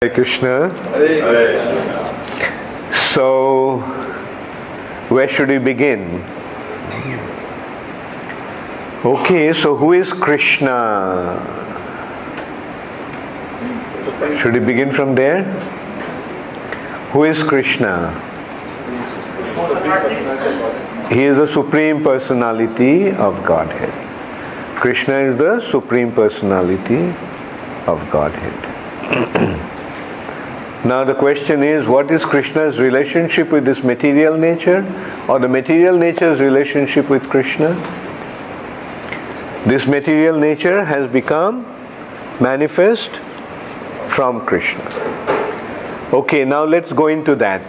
Hare Krishna. So, where should we begin? Okay, so who is Krishna? Should we begin from there? Who is Krishna? He is the Supreme Personality of Godhead. Krishna is the Supreme Personality of Godhead. Now the question is, what is Krishna's relationship with this material nature, or the material nature's relationship with Krishna? This material nature has become manifest from Krishna. Okay, now let's go into that.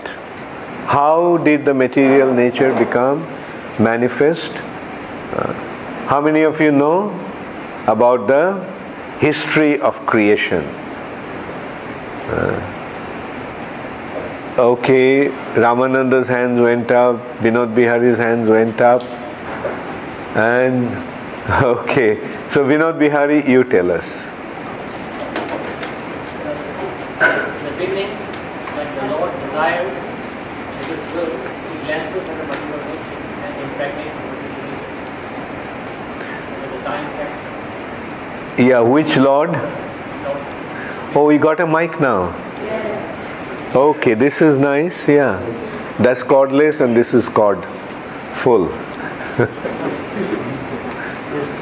How did the material nature become manifest? How many of you know about the history of creation? Okay, Ramananda's hands went up, Vinod Bihari's hands went up, and okay, so Vinod Bihari, you tell us. In the beginning, when the Lord desires with His will, He glances at the material nature and impregnates the material nature. With the time factor. Yeah, which Lord? Lord. Oh, you got a mic now. Okay, this is nice, yeah. That's cordless and this is cord full. This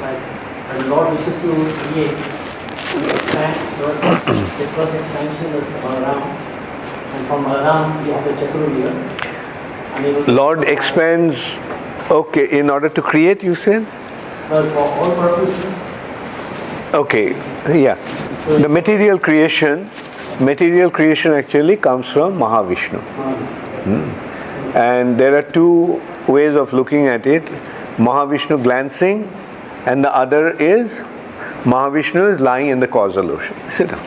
like when the Lord wishes to create, He expands first. His first expansion is Balaram, and from Balaram we have the Chaturvya. Lord expands, okay, in order to create, you said? Well, for all purposes. Okay, yeah. The material creation actually comes from Mahavishnu. And there are two ways of looking at it. Mahavishnu glancing, and the other is Mahavishnu is lying in the causal ocean. Sit down.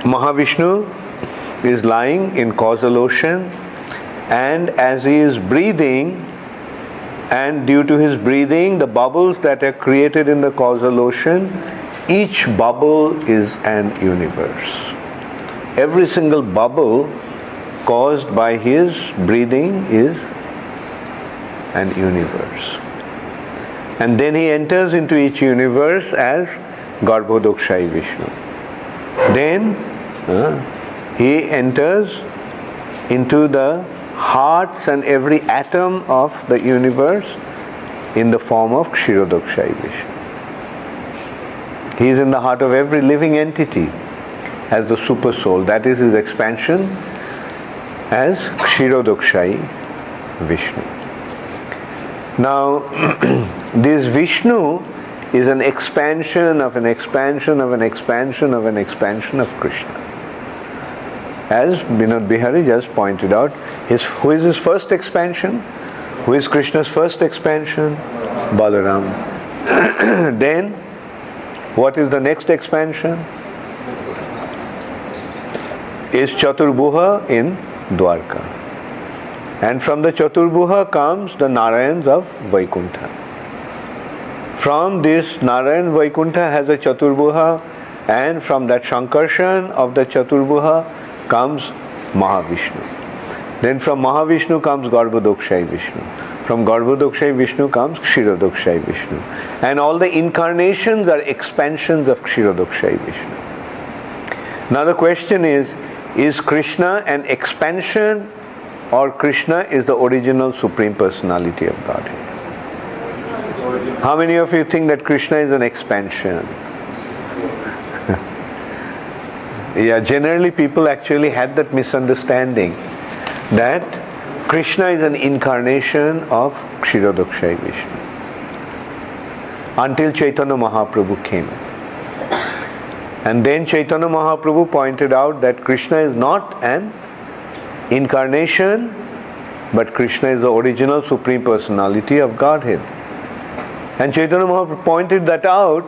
Mahavishnu is lying in causal ocean, and as he is breathing, and due to his breathing, the bubbles that are created in the causal ocean, each bubble is an universe. Every single bubble caused by his breathing is an universe. And then he enters into each universe as Garbhodakshayi Vishnu. Then he enters into the hearts and every atom of the universe in the form of Kshirodakshayi Vishnu. He is in the heart of every living entity as the super soul. That is his expansion as Kshirodakshayi Vishnu. Now, this Vishnu is an expansion of an expansion of an expansion of an expansion of Krishna. As Vinod Bihari just pointed out, who is his first expansion? Who is Krishna's first expansion? Balaram. Then, what is the next expansion? Is Chaturbhuha in Dwarka. And from the Chaturbhuha comes the Narayans of Vaikuntha. From this Narayan Vaikuntha has a Chaturbhuha, and from that Shankarshan of the Chaturbhuha comes Mahavishnu. Then from Mahavishnu comes Garbhodakshayi Vishnu. From Garbhodakshayi Vishnu comes Kshirodakshayi Vishnu. And all the incarnations are expansions of Kshirodakshayi Vishnu. Now the question is Krishna an expansion, or Krishna is the original Supreme Personality of Godhead? How many of you think that Krishna is an expansion? Yeah, generally people actually had that misunderstanding that Krishna is an incarnation of Kshirodakshayi Vishnu until Chaitanya Mahaprabhu came. And then Chaitanya Mahaprabhu pointed out that Krishna is not an incarnation, but Krishna is the original Supreme Personality of Godhead. And Chaitanya Mahaprabhu pointed that out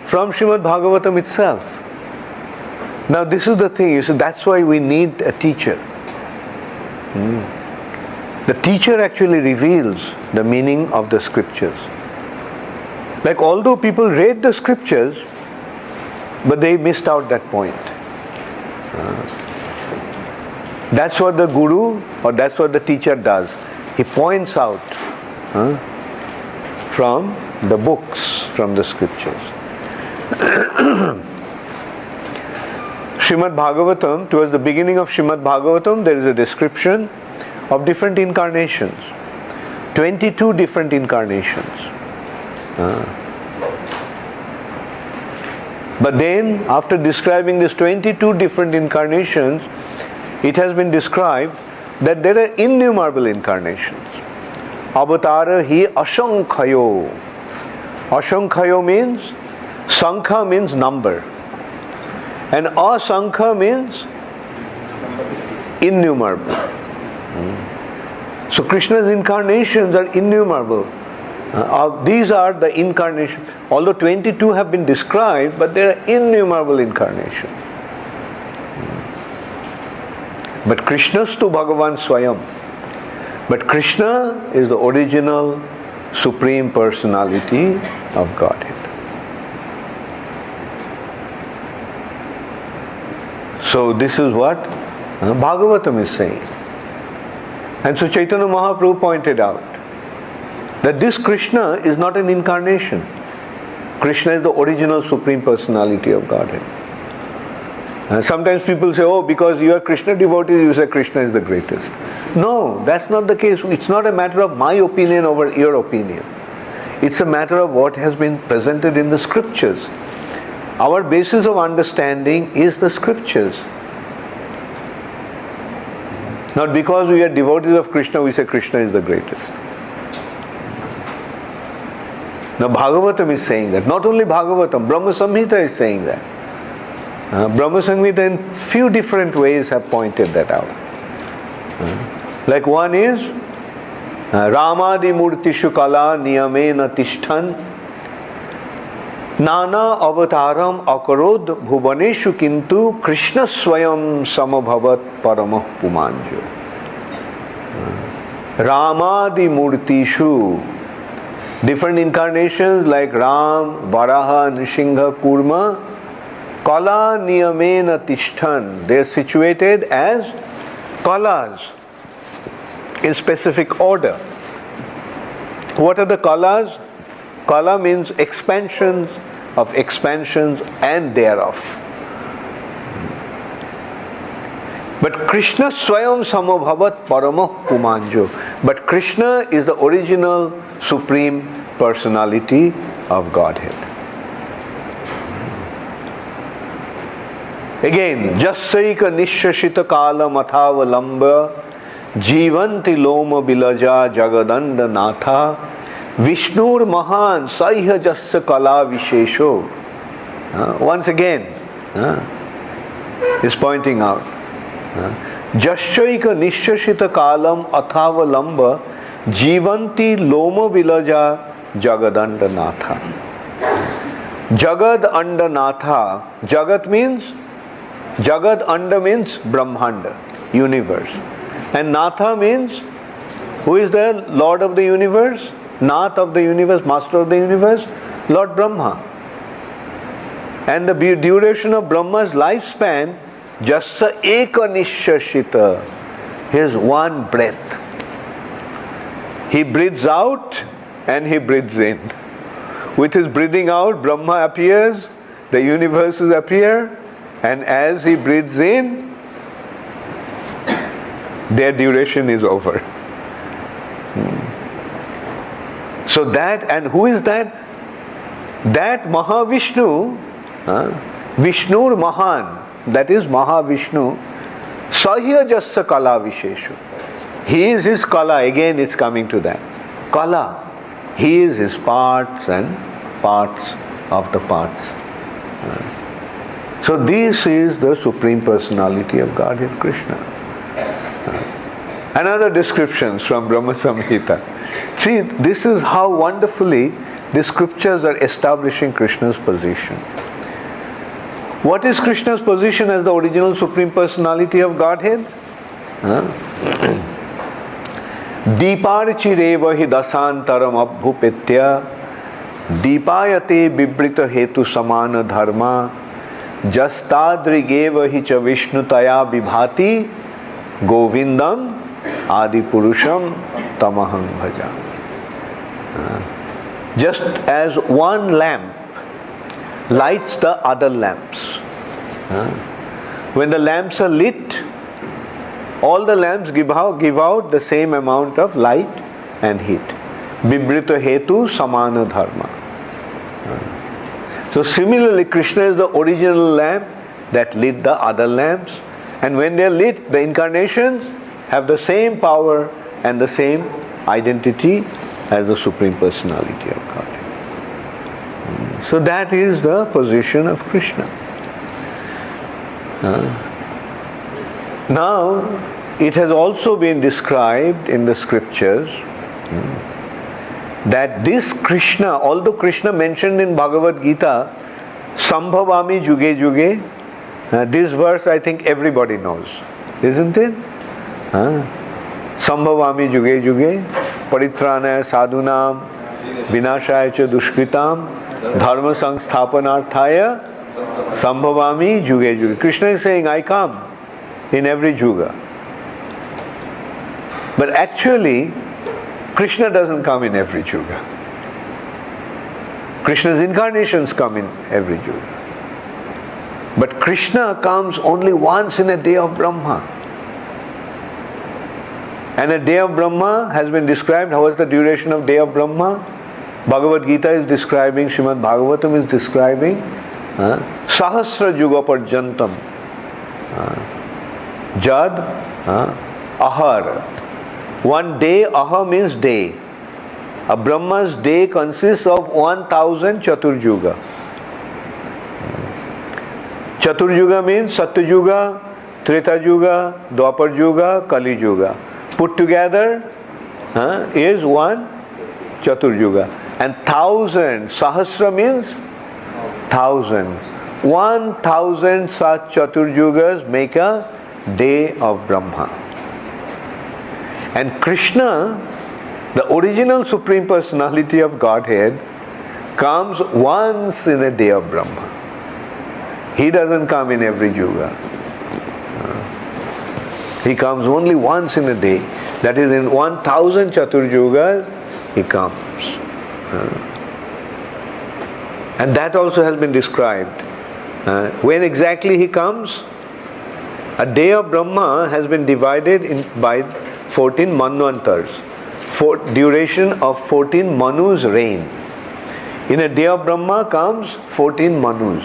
from Srimad Bhagavatam itself. Now this is the thing, you see, that's why we need a teacher. The teacher actually reveals the meaning of the scriptures. Like although people read the scriptures, but they missed out that point. That's what the guru or that's what the teacher does. He points out from the books, from the scriptures. Srimad Bhagavatam, towards the beginning of Srimad Bhagavatam, there is a description of different incarnations. 22 different incarnations. But then, after describing these 22 different incarnations, it has been described that there are innumerable incarnations. Avatara hi ashankhayo. Ashankhayo means, sankha means number. And asankha means innumerable. So Krishna's incarnations are innumerable. These are the incarnations. Although 22 have been described, but there are innumerable incarnations. But Krishnastu Bhagavan Swayam. But Krishna is the original Supreme Personality of Godhead. So this is what Bhagavatam is saying. And so Chaitanya Mahaprabhu pointed out that this Krishna is not an incarnation. Krishna is the original Supreme Personality of Godhead. Sometimes people say, oh, because you are Krishna devotee, you say Krishna is the greatest. No, that's not the case. It's not a matter of my opinion over your opinion. It's a matter of what has been presented in the scriptures. Our basis of understanding is the scriptures. Not because we are devotees of Krishna, we say Krishna is the greatest. Now Bhagavatam is saying that. Not only Bhagavatam, Brahma Samhita is saying that. Brahma Samhita in few different ways have pointed that out. Like one is Ramadi Murtishu Kala Niyamena Tishthan Nana Avataram Akarod Bhuvaneshu Kintu Krishna Swayam Samabhavat Paramah Pumanjo. Ramadi Murtishu, different incarnations like Ram, Varaha, Nrsimha, Kurma, Kala Niyamena Tishthan. They are situated as kalas in specific order. What are the kalas? Kala means expansions of expansions and thereof. But Krishna Swayam Samabhavat Paramah Pumanjo. But Krishna is the original Supreme Personality of Godhead. Again, Jassaika Nishashita Kala Mathavalamba Jivanti Loma Bilaja Jagadanda Natha Vishnur Mahan Saiha Jassa Kala Vishesho. Once again, is pointing out. Jashaika Nishashita Kalam Athavalamba Jivanti Loma Bilaja Jagadanda Natha. Jagad Anda Natha. Jagat means, Jagad Anda means Brahmanda, universe. And Natha means, who is the Lord of the universe? Nath of the universe, Master of the universe? Lord Brahma. And the duration of Brahma's lifespan, Jassa Eka Nishashita, his one breath. He breathes out and he breathes in. With his breathing out, Brahma appears, the universes appear, and as he breathes in, their duration is over. So that, and who is that? That Mahavishnu, Vishnur Mahan, that is Mahavishnu, Sahya Jassa Kala Visheshu. He is his Kala, again it's coming to that. Kala, he is his parts and parts of the parts. So this is the Supreme Personality of Godhead Krishna. Another descriptions from Brahma Samhita. See, this is how wonderfully the scriptures are establishing Krishna's position. What is Krishna's position as the original Supreme Personality of Godhead? Deeparchireva hi dasantaram abhupetya Deepayate bibrita hetu samana dharma Jastadrigeva hi cha Vishnutaya vibhati Govindam Adi Purusham Tamaham Bhaja. Just as one lamp lights the other lamps. When the lamps are lit, all the lamps give out the same amount of light and heat. Bibrita hetu samana dharma. So similarly, Krishna is the original lamp that lit the other lamps, and when they are lit, the incarnations have the same power and the same identity as the Supreme Personality of Godhead. So that is the position of Krishna. Now, it has also been described in the scriptures that this Krishna, although Krishna mentioned in Bhagavad Gita, Sambhavami Juge Juge, this verse I think everybody knows, isn't it? Sambhavami Juge Juge, Paritranaya Sadhunam, Vinashaya Cha Dushkritam, Dharma Sangsthapanarthaya, Sambhavami Juge Juge. Krishna is saying, I come in every Juga. But actually, Krishna doesn't come in every Juga. Krishna's incarnations come in every Juga. But Krishna comes only once in a day of Brahma. And a day of Brahma has been described. How was the duration of day of Brahma? Bhagavad Gita is describing, Srimad Bhagavatam is describing Sahasra Juga Parjantam. Jad Ahar. One day, Aha means day. A Brahma's day consists of 1000 Chaturjuga. Chaturjuga means Satyuga, Treta Juga, Dwapar Juga, Kali Juga. Put together is one Chaturjuga. And 1000, Sahasra means 1000. 1000 such Chaturjugas make a day of Brahma. And Krishna, the original Supreme Personality of Godhead, comes once in a day of Brahma. He doesn't come in every Juga. He comes only once in a day. That is, in 1000 Chaturjugas, he comes. And that also has been described. When exactly he comes? A day of Brahma has been divided by 14 Manvantars. Duration of 14 Manus' reign. In a day of Brahma comes 14 Manus.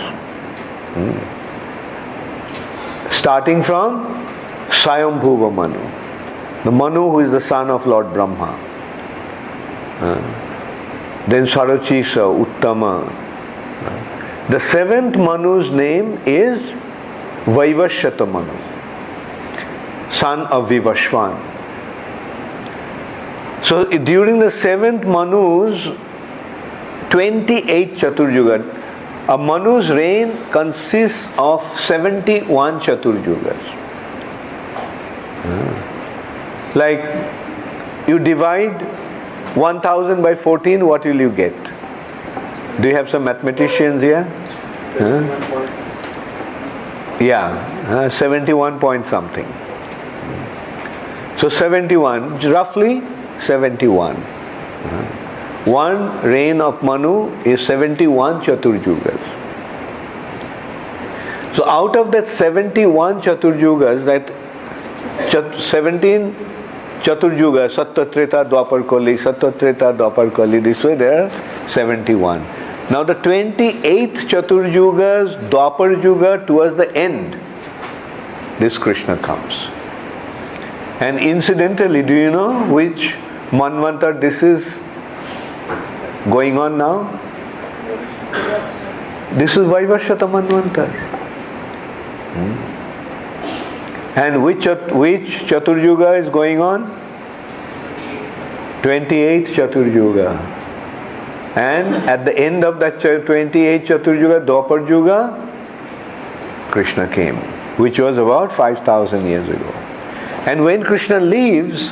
Starting from Swayambhuva Manu. The Manu who is the son of Lord Brahma. Then Sarachisa, Uttama. The seventh Manu's name is Vaivashyata Manu, son of Vivashvan. So during the seventh Manu's 28 Chaturjuga, a Manu's reign consists of 71 Chaturjugas. Like you divide 1000 by 14, what will you get? Do you have some mathematicians here? Yeah, 71 point something. So 71, roughly 71. One reign of Manu is 71 Chaturjugas. So out of that 71 Chaturjugas, that 17 Chaturjugas, Sattva Treta Dwapar Kali, Sattva Treta Dwapar Kali, this way there are 71. Now the 28th Chaturjugas, Dwapar Juga, towards the end, this Krishna comes. And incidentally, do you know which Manvantar this is going on now? This is Vaivashyata Manvantar. And which Chaturjuga is going on? 28th Chaturjuga. And at the end of that 28th Chaturjuga, Dwapar Juga, Krishna came, which was about 5,000 years ago. And when Krishna leaves,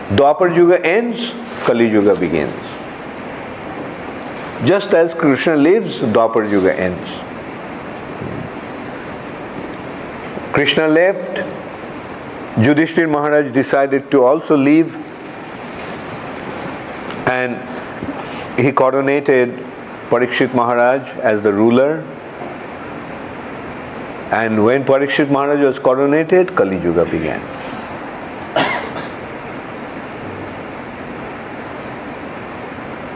Dwapar Juga ends, Kali Juga begins. Just as Krishna lives, Dwapar Juga ends. Krishna left. Yudhishthir Maharaj decided to also leave, and he coronated Parikshit Maharaj as the ruler. And when Parikshit Maharaj was coronated, Kali Yuga began.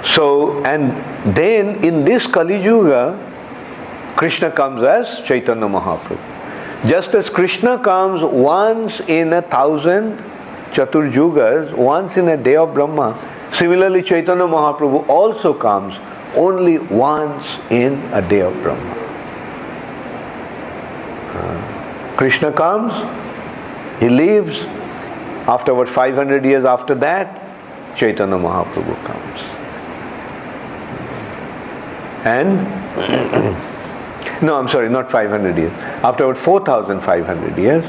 So, and then in this Kali Yuga, Krishna comes as Chaitanya Mahaprabhu. Just as Krishna comes once in 1,000 Chatur Yugas, once in a day of Brahma, similarly Chaitanya Mahaprabhu also comes only once in a day of Brahma. Krishna comes, he leaves, after about 500 years after that, Chaitanya Mahaprabhu comes. And, no, I'm sorry, not 500 years. After about 4,500 years,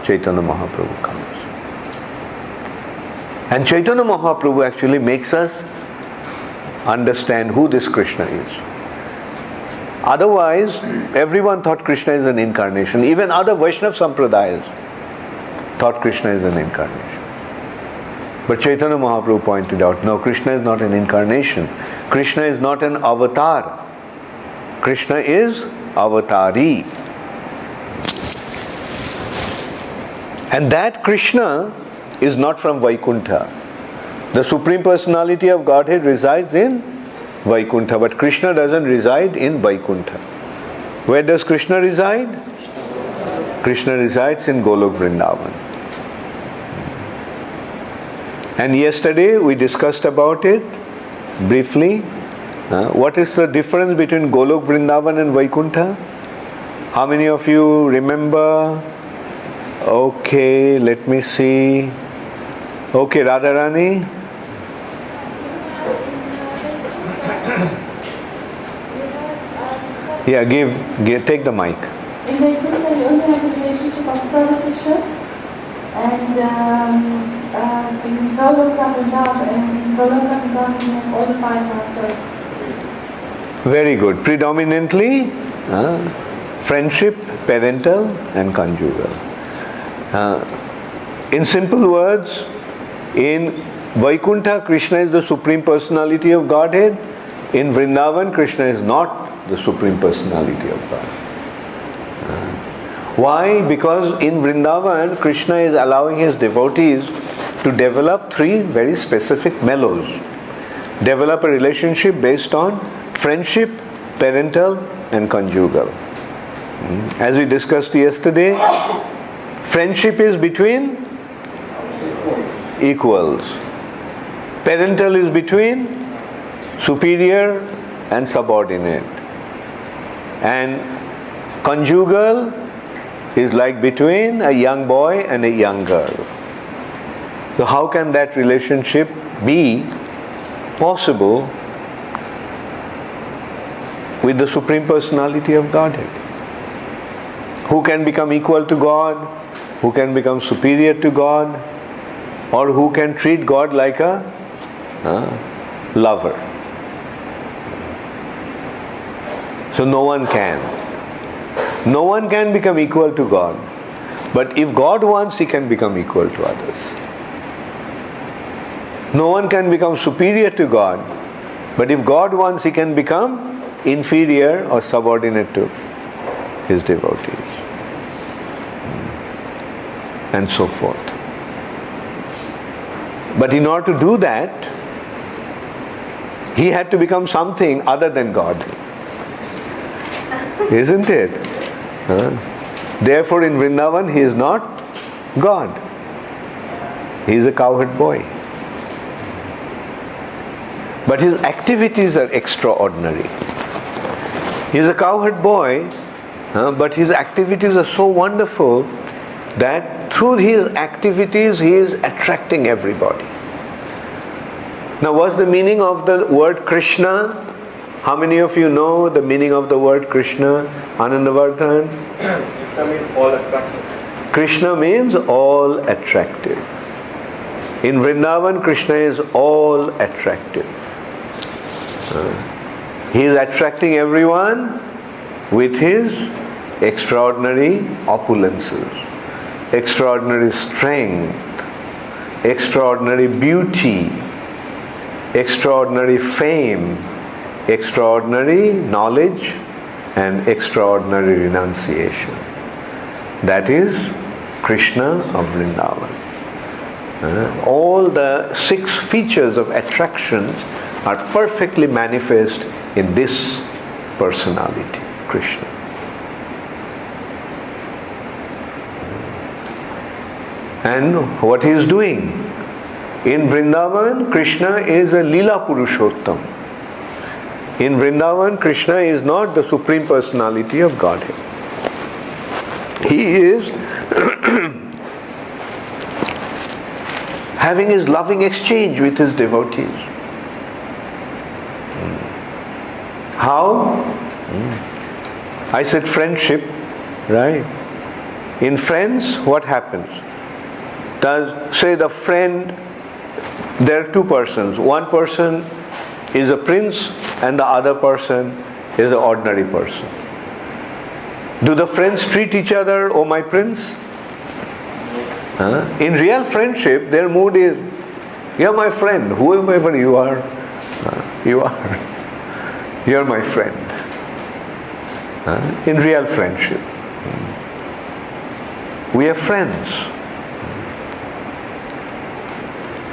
Chaitanya Mahaprabhu comes. And Chaitanya Mahaprabhu actually makes us understand who this Krishna is. Otherwise, everyone thought Krishna is an incarnation. Even other Vaishnava Sampradayas thought Krishna is an incarnation. But Chaitanya Mahaprabhu pointed out, no, Krishna is not an incarnation. Krishna is not an avatar. Krishna is avatari. And that Krishna is not from Vaikuntha. The Supreme Personality of Godhead resides in Vaikuntha, but Krishna doesn't reside in Vaikuntha. Where does Krishna reside? Krishna resides in Golok Vrndavan. And yesterday we discussed about it briefly. What is the difference between Golok Vrndavan and Vaikuntha? How many of you remember? Okay, let me see. Okay, Radharani? Yeah, take the mic. In Vaikuntha, you only have a relationship of servitorship, and in Goloka Vrndavan, you have all the five masters. Very good. Predominantly, friendship, parental and conjugal. In simple words, in Vaikuntha, Krishna is the Supreme Personality of Godhead. In Vrindavan, Krishna is not the Supreme Personality of God. Why? Because in Vrindavan, Krishna is allowing his devotees to develop three very specific mellows. Develop a relationship based on friendship, parental and conjugal. As we discussed yesterday, friendship is between equals. Parental is between superior and subordinate. And conjugal is like between a young boy and a young girl. So how can that relationship be possible with the Supreme Personality of Godhead? Who can become equal to God? Who can become superior to God? Or who can treat God like a lover? So no one can. No one can become equal to God. But if God wants, he can become equal to others. No one can become superior to God. But if God wants, he can become inferior or subordinate to his devotees. And so forth. But in order to do that, he had to become something other than God. Isn't it? Therefore in Vrindavan he is not God. He is a cowherd boy. But his activities are extraordinary. He is a cowherd boy, but his activities are so wonderful that through his activities he is attracting everybody. Now what's the meaning of the word Krishna? How many of you know the meaning of the word Krishna? Anandavardhan? Krishna means all attractive. Krishna means all attractive. In Vrindavan, Krishna is all attractive. He is attracting everyone with his extraordinary opulences, extraordinary strength, extraordinary beauty, extraordinary fame, extraordinary knowledge, and extraordinary renunciation. That is Krishna of Vrndavan. All the 6 features of attractions are perfectly manifest in this personality, Krishna. And what he is doing? In Vrndavan, Krishna is a Leela Purushottam. In Vrndavan, Krishna is not the Supreme Personality of Godhead. He is having his loving exchange with his devotees. How? I said friendship, right? In friends, what happens? Say the friend, there are 2 persons. One person is a prince and the other person is an ordinary person. Do the friends treat each other, oh my prince? In real friendship, their mood is, you're my friend, whoever you are, you're my friend. In real friendship. We are friends.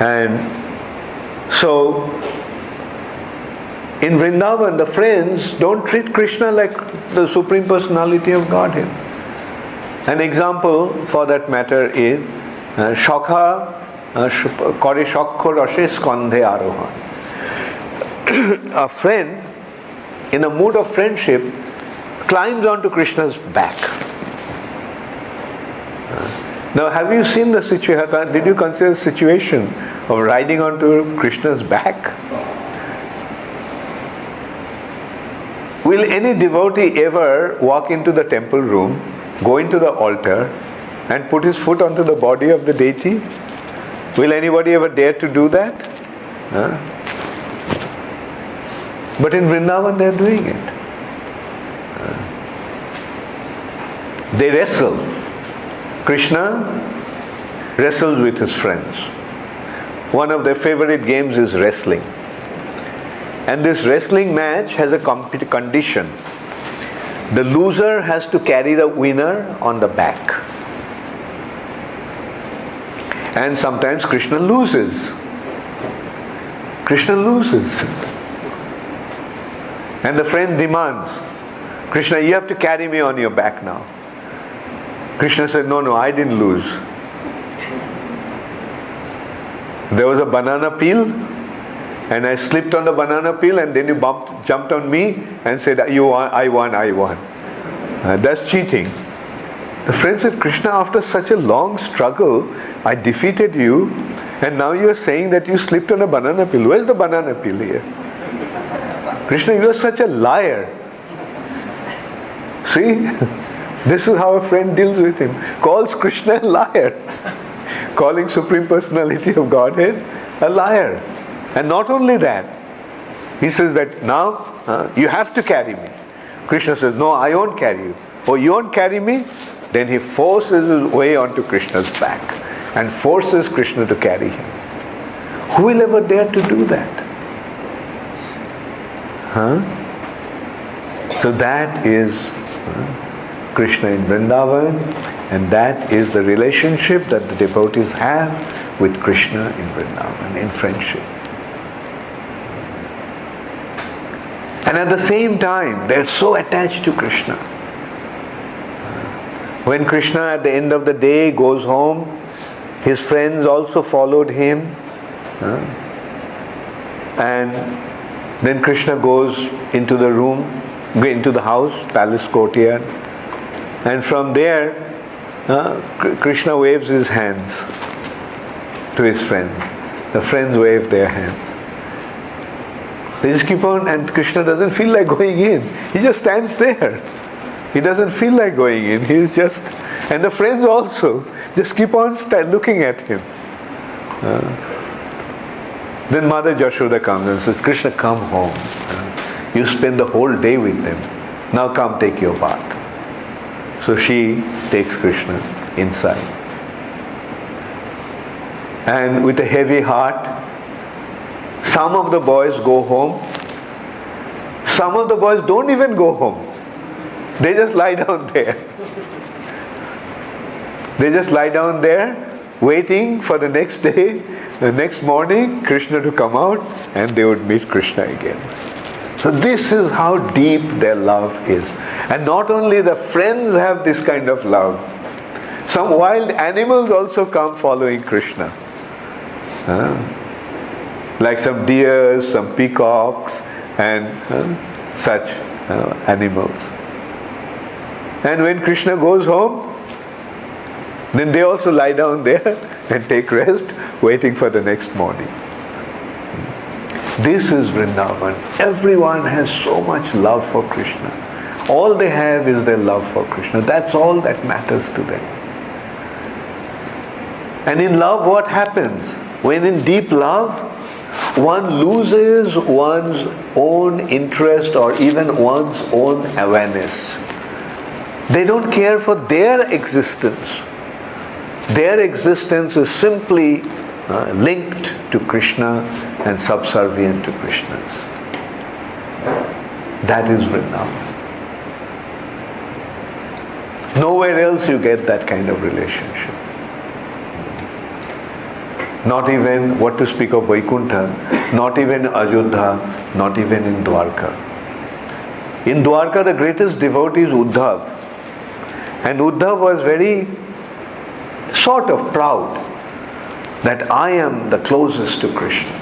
And so, in Vrndavan, the friends don't treat Krishna like the Supreme Personality of Godhead. An example for that matter is Shakha Kore Shakho Rashe Skandhe Arohan. A friend, in a mood of friendship, climbs onto Krishna's back. Now, have you seen the situation? Did you consider the situation of riding onto Krishna's back? Will any devotee ever walk into the temple room, go into the altar, and put his foot onto the body of the deity? Will anybody ever dare to do that? But in Vrndavan they are doing it. They wrestle. Krishna wrestles with his friends. One of their favorite games is wrestling. And this wrestling match has a condition. The loser has to carry the winner on the back. And sometimes Krishna loses. Krishna loses. And the friend demands, Krishna, you have to carry me on your back now. Krishna said, no, I didn't lose. There was a banana peel, and I slipped on the banana peel, and then you jumped on me and said, I won. That's cheating. The friend said, Krishna, after such a long struggle, I defeated you, and now you are saying that you slipped on a banana peel. Where's the banana peel here? Krishna, you are such a liar. See? This is how a friend deals with him. Calls Krishna a liar. Calling Supreme Personality of Godhead a liar. And not only that, he says that now you have to carry me. Krishna says, no, I won't carry you. Oh, you won't carry me? Then he forces his way onto Krishna's back and forces Krishna to carry him. Who will ever dare to do that? So that is Krishna in Vrndavan, and that is the relationship that the devotees have with Krishna in Vrndavan, in friendship. And at the same time, they are so attached to Krishna. When Krishna at the end of the day goes home, his friends also followed him. And then Krishna goes into the room, into the house, palace courtyard. And from there, Krishna waves his hands to his friends. The friends wave their hands. They just keep on, and Krishna doesn't feel like going in. He just stands there. He doesn't feel like going in. He's just, and the friends also just keep on looking at him. Then Mother Jashoda comes and says, Krishna, come home. You spend the whole day with them. Now come take your bath. So she takes Krishna inside. And with a heavy heart, some of the boys go home. Some of the boys don't even go home. They just lie down there. They just lie down there, waiting for the next day, the next morning, Krishna to come out, and they would meet Krishna again. So this is how deep their love is. And not only the friends have this kind of love, some wild animals also come following Krishna. Like some deers, some peacocks, and such animals. And when Krishna goes home, then they also lie down there and take rest, waiting for the next morning. This is Vrindavan. Everyone has so much love for Krishna. All they have is their love for Krishna. That's all that matters to them. And in love, what happens? When in deep love, one loses one's own interest or even one's own awareness. They don't care for their existence. Their existence is simply linked to Krishna and subservient to Krishna's. That is Vrindavan. Nowhere else you get that kind of relationship. Not even, what to speak of Vaikuntha, not even Ayodhya, not even in Dwarka. In Dwarka, the greatest devotee is Uddhav. And Uddhav was very sort of proud that I am the closest to Krishna.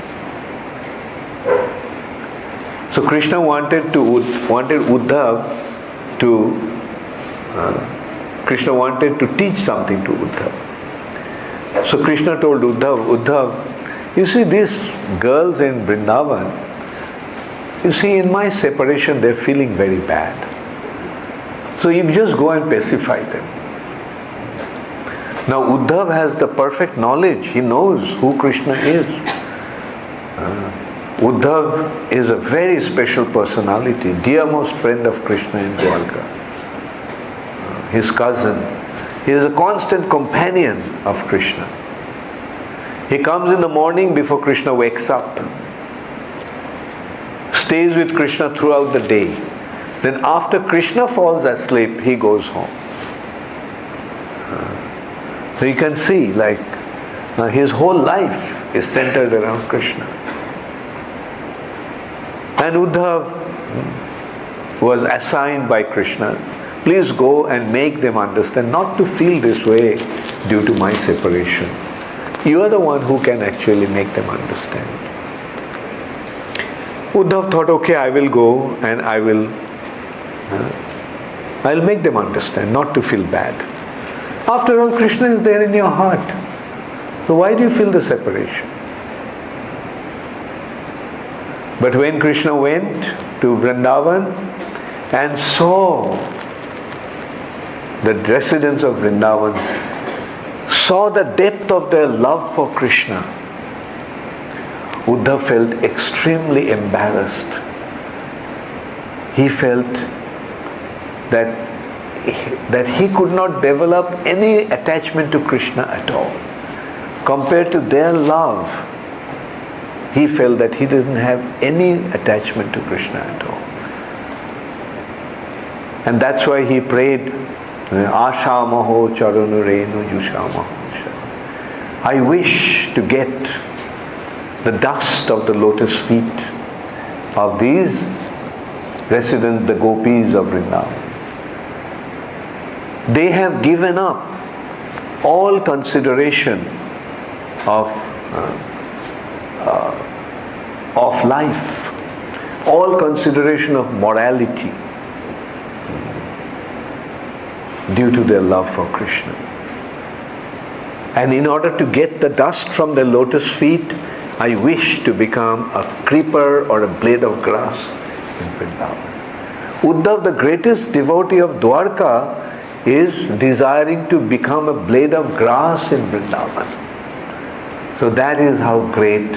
So Krishna wanted Uddhav to Krishna wanted to teach something to Uddhav. So Krishna told Uddhav, you see these girls in Vrndavan, you see in my separation they're feeling very bad. So you just go and pacify them. Now Uddhav has the perfect knowledge. He knows who Krishna is. Uddhav is a very special personality, dearmost friend of Krishna in Dwarka. His cousin. He is a constant companion of Krishna. He comes in the morning before Krishna wakes up. Stays with Krishna throughout the day. Then after Krishna falls asleep, he goes home. So you can see, like, his whole life is centered around Krishna. And Uddhav was assigned by Krishna, please go and make them understand not to feel this way due to my separation. You are the one who can actually make them understand. Uddhav thought, okay, I will go and I'll make them understand, not to feel bad. After all, Krishna is there in your heart. So why do you feel the separation? But when Krishna went to Vrndavan and saw the residents of Vrindavan, saw the depth of their love for Krishna, Uddhav felt extremely embarrassed. He felt that he could not develop any attachment to Krishna at all. Compared to their love, he felt that he didn't have any attachment to Krishna at all. And that's why he prayed, Ashamaho charunurenu jushamaho. I wish to get the dust of the lotus feet of these residents, the gopis of Vrindavan. They have given up all consideration of life, all consideration of morality due to their love for Krishna. And in order to get the dust from the lotus feet, I wish to become a creeper or a blade of grass in Vrindavan. Uddhav, the greatest devotee of Dwarka, is desiring to become a blade of grass in Vrindavan. So that is how great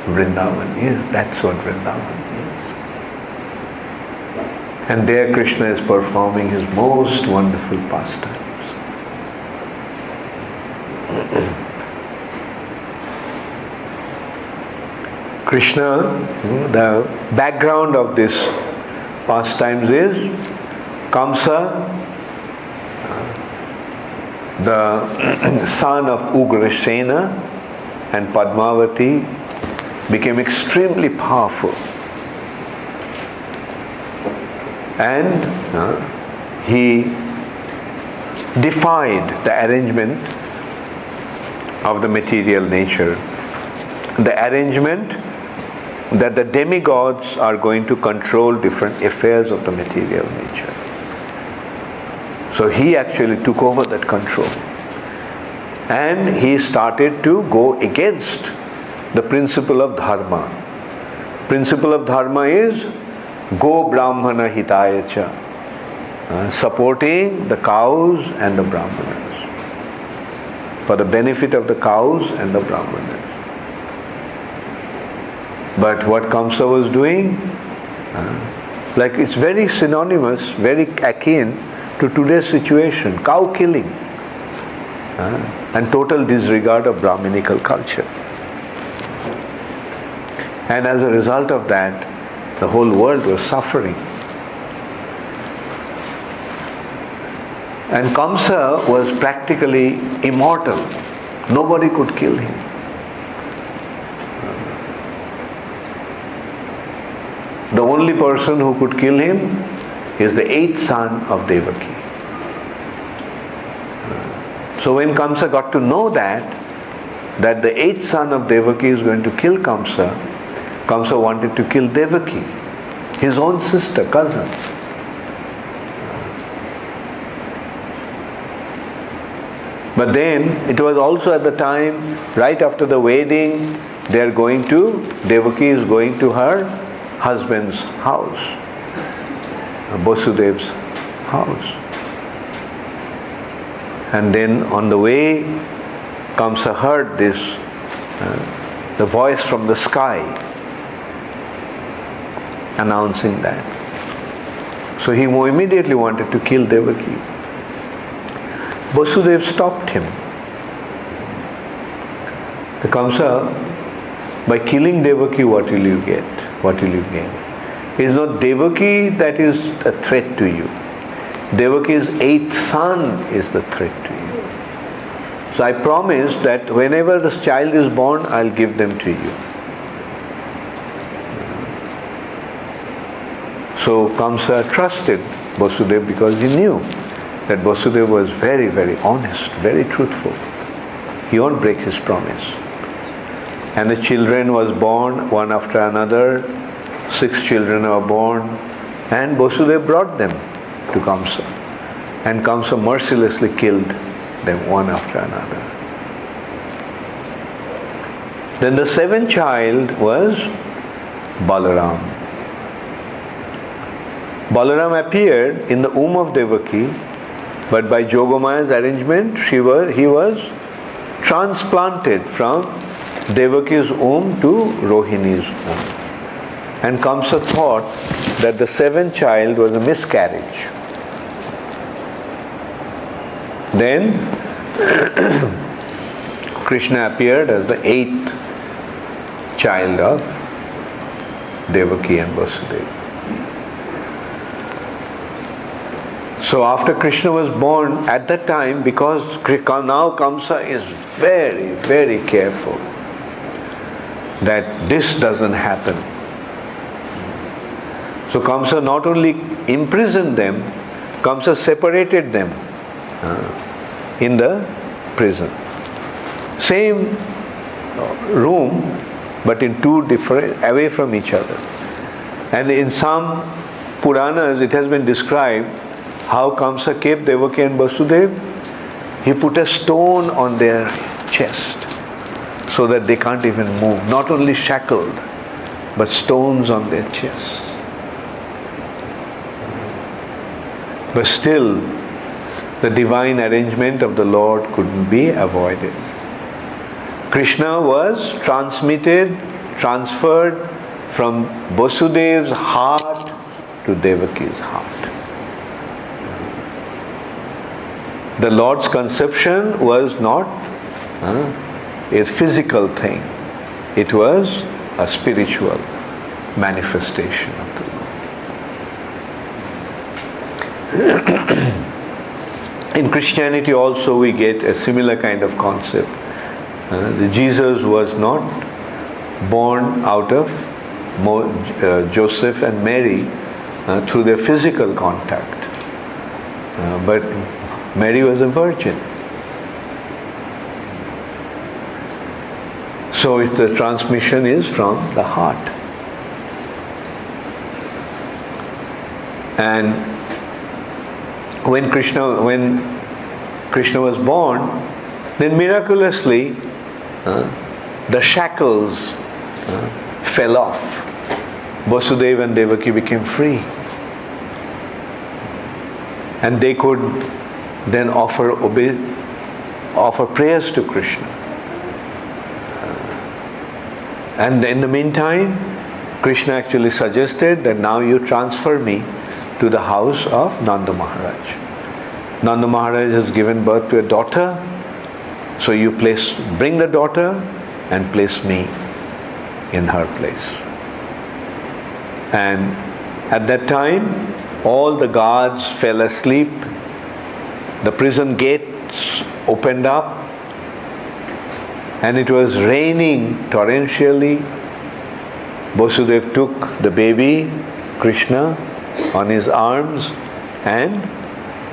Vrindavan is. That's what Vrindavan is. And there Krishna is performing his most wonderful pastimes. Krishna, the background of this pastimes is Kamsa, the son of Ugrasena and Padmavati, became extremely powerful. And he defied the arrangement of the material nature. The arrangement that the demigods are going to control different affairs of the material nature. So he actually took over that control. And he started to go against the principle of dharma. Principle of dharma is Go Brahmana Hitaya Cha, supporting the cows and the brahmanas, for the benefit of the cows and the brahmanas. But what Kamsa was doing, like it's very synonymous, very akin to today's situation, cow killing and total disregard of Brahminical culture. And as a result of that, the whole world was suffering. And Kamsa was practically immortal. Nobody could kill him. The only person who could kill him is the eighth son of Devaki. So when Kamsa got to know that the eighth son of Devaki is going to kill Kamsa, Kamsa wanted to kill Devaki, his own sister, cousin. But then it was also at the time, right after the wedding, Devaki is going to her husband's house, Vasudev's house. And then on the way, Kamsa heard this, the voice from the sky announcing that. So he immediately wanted to kill Devaki. Vasudev stopped him. The Kamsa, by killing Devaki, what will you get? What will you gain? It is not Devaki that is a threat to you. Devaki's eighth son is the threat to you. So I promise that whenever this child is born, I'll give them to you. So Kamsa trusted Vasudev because he knew that Vasudev was very, very honest, very truthful. He won't break his promise. And the children was born one after another. 6 children were born, and Vasudev brought them to Kamsa. And Kamsa mercilessly killed them one after another. Then the 7th child was Balaram. Balaram appeared in the womb of Devaki, but by Jogamaya's arrangement, he was transplanted from Devaki's womb to Rohini's womb. And Kamsa thought that the 7th child was a miscarriage. Then Krishna appeared as the 8th child of Devaki and Vasudeva. So after Krishna was born, at that time, because now Kamsa is very, very careful that this doesn't happen. So Kamsa not only imprisoned them, Kamsa separated them in the prison. Same room, but in 2 different, away from each other. And in some Puranas, it has been described how Kamsa kept Devaki and Vasudev. He put a stone on their chest so that they can't even move. Not only shackled, but stones on their chest. But still, the divine arrangement of the Lord couldn't be avoided. Krishna was transferred from Vasudev's heart to Devaki's heart. The Lord's conception was not a physical thing. It was a spiritual manifestation of the Lord. In Christianity also we get a similar kind of concept. Jesus was not born out of Joseph and Mary through their physical contact. But Mary was a virgin. So the transmission is from the heart. And when Krishna was born, then miraculously the shackles fell off. Vasudeva and Devaki became free. And they could then offer prayers to Krishna. And in the meantime, Krishna actually suggested that now you transfer me to the house of Nanda Maharaj. Nanda Maharaj has given birth to a daughter, so you bring the daughter and place me in her place. And at that time, all the guards fell asleep. The prison gates opened up, and it was raining torrentially. Vasudeva took the baby Krishna on his arms, and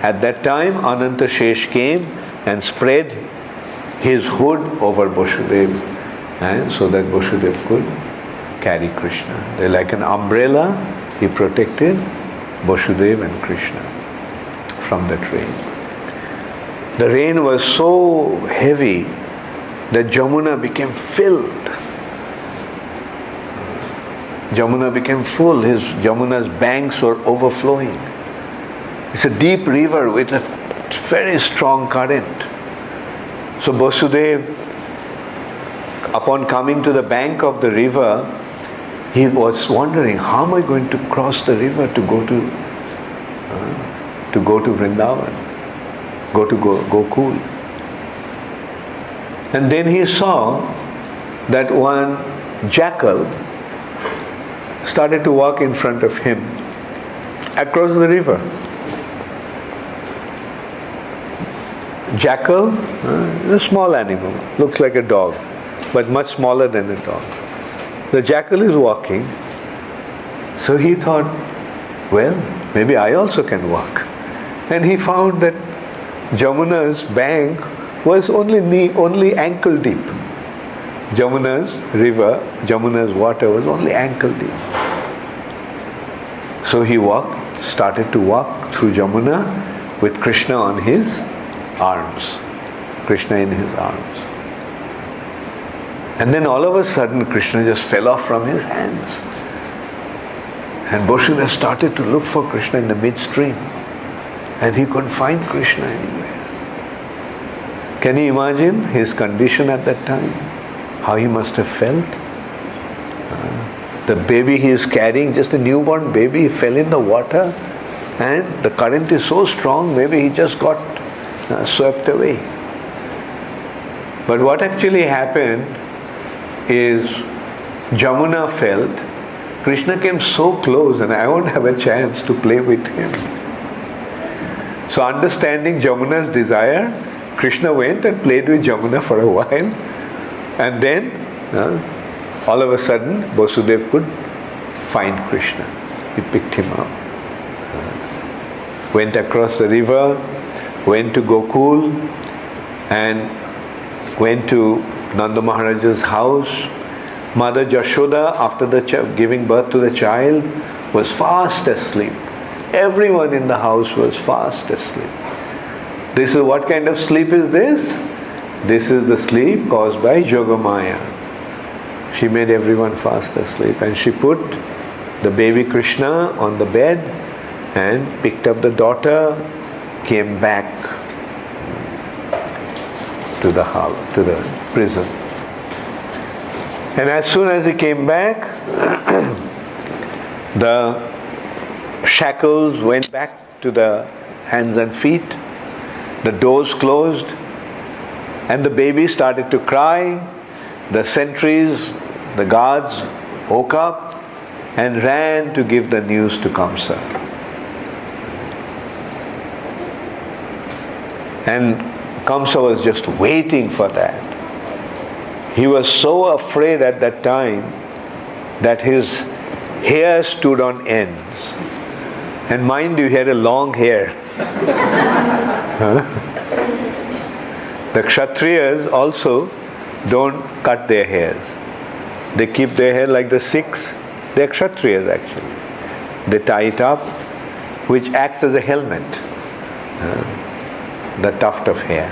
at that time Ananta Shesh came and spread his hood over Vasudeva, and so that Vasudeva could carry Krishna. They're like an umbrella. He protected Vasudeva and Krishna from that rain. The rain was so heavy that Jamuna became filled. Jamuna became full. Jamuna's banks were overflowing. It's a deep river with a very strong current. So Vasudeva, upon coming to the bank of the river, he was wondering, how am I going to cross the river to go to Vrndavan, go to Gokul? And then he saw that one jackal started to walk in front of him across the river. Jackal is a small animal, looks like a dog, but much smaller than a dog. The jackal is walking, so he thought, well, maybe I also can walk. And he found that Jamuna's bank was only ankle deep. Jamuna's river, Jamuna's water was only ankle deep. So he started to walk through Jamuna with Krishna on his arms. Krishna in his arms. And then all of a sudden Krishna just fell off from his hands. And Vasudeva started to look for Krishna in the midstream. And he couldn't find Krishna anywhere. Can you imagine his condition at that time? How he must have felt? The baby he is carrying, just a newborn baby, fell in the water, and the current is so strong, maybe he just got swept away. But what actually happened is Jamuna felt Krishna came so close and I won't have a chance to play with him. So understanding Jamuna's desire, Krishna went and played with Jamuna for a while, and then all of a sudden Vasudeva could find Krishna. He picked him up, went across the river, went to Gokul, and went to Nanda Maharaj's house. Mother Jashoda, after giving birth to the child, was fast asleep. Everyone in the house was fast asleep. This is what kind of sleep is this? This is the sleep caused by Yogamaya. She made everyone fast asleep, and she put the baby Krishna on the bed and picked up the daughter, came back to the house, to the prison. And as soon as he came back, the shackles went back to the hands and feet, the doors closed, and the baby started to cry. The sentries, the guards woke up and ran to give the news to Kamsa. And Kamsa was just waiting for that. He was so afraid at that time that his hair stood on ends. And mind you, he had a long hair. The Kshatriyas also don't cut their hairs. They keep their hair like the Sikhs. They're Kshatriyas actually. They tie it up, which acts as a helmet. The tuft of hair.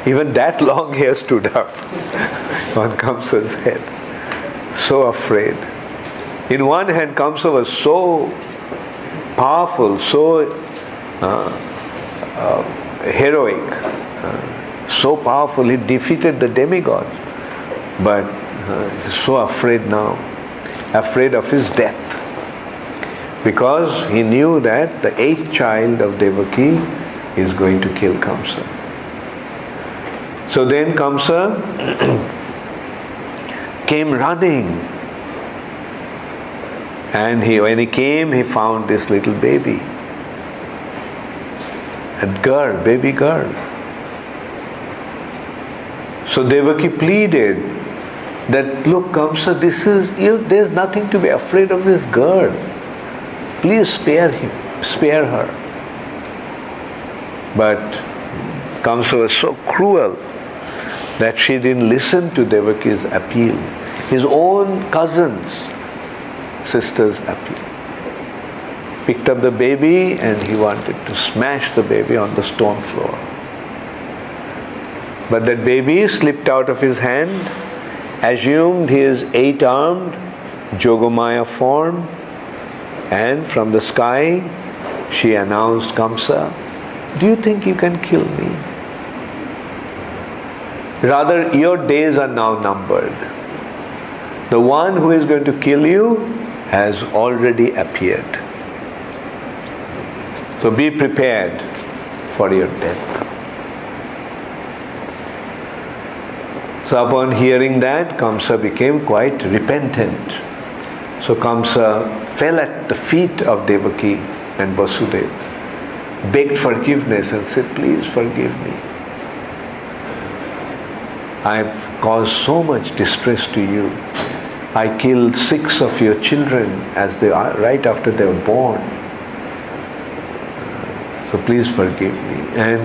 Even that long hair stood up on Kamsa's head. So afraid. In one hand, Kamsa was so powerful, so heroic, so powerful. He defeated the demigods. But he's so afraid now, afraid of his death. Because he knew that the 8th child of Devaki is going to kill Kamsa. So then Kamsa came running. And when he came, he found this little baby. A girl, baby girl. So Devaki pleaded that, look, Kamsa, there's nothing to be afraid of this girl. Please spare her. But Kamsa was so cruel that she didn't listen to Devaki's appeal. His own cousins, sisters' appeal. Picked up the baby and he wanted to smash the baby on the stone floor. But that baby slipped out of his hand, assumed he is 8-armed, Jogamaya form, and from the sky she announced, Kamsa, do you think you can kill me? Rather, your days are now numbered. The one who is going to kill you has already appeared. So be prepared for your death. So upon hearing that, Kamsa became quite repentant. So Kamsa fell at the feet of Devaki and Vasudeva, begged forgiveness and said, please forgive me. I have caused so much distress to you. I killed 6 of your children right after they were born. So please forgive me. And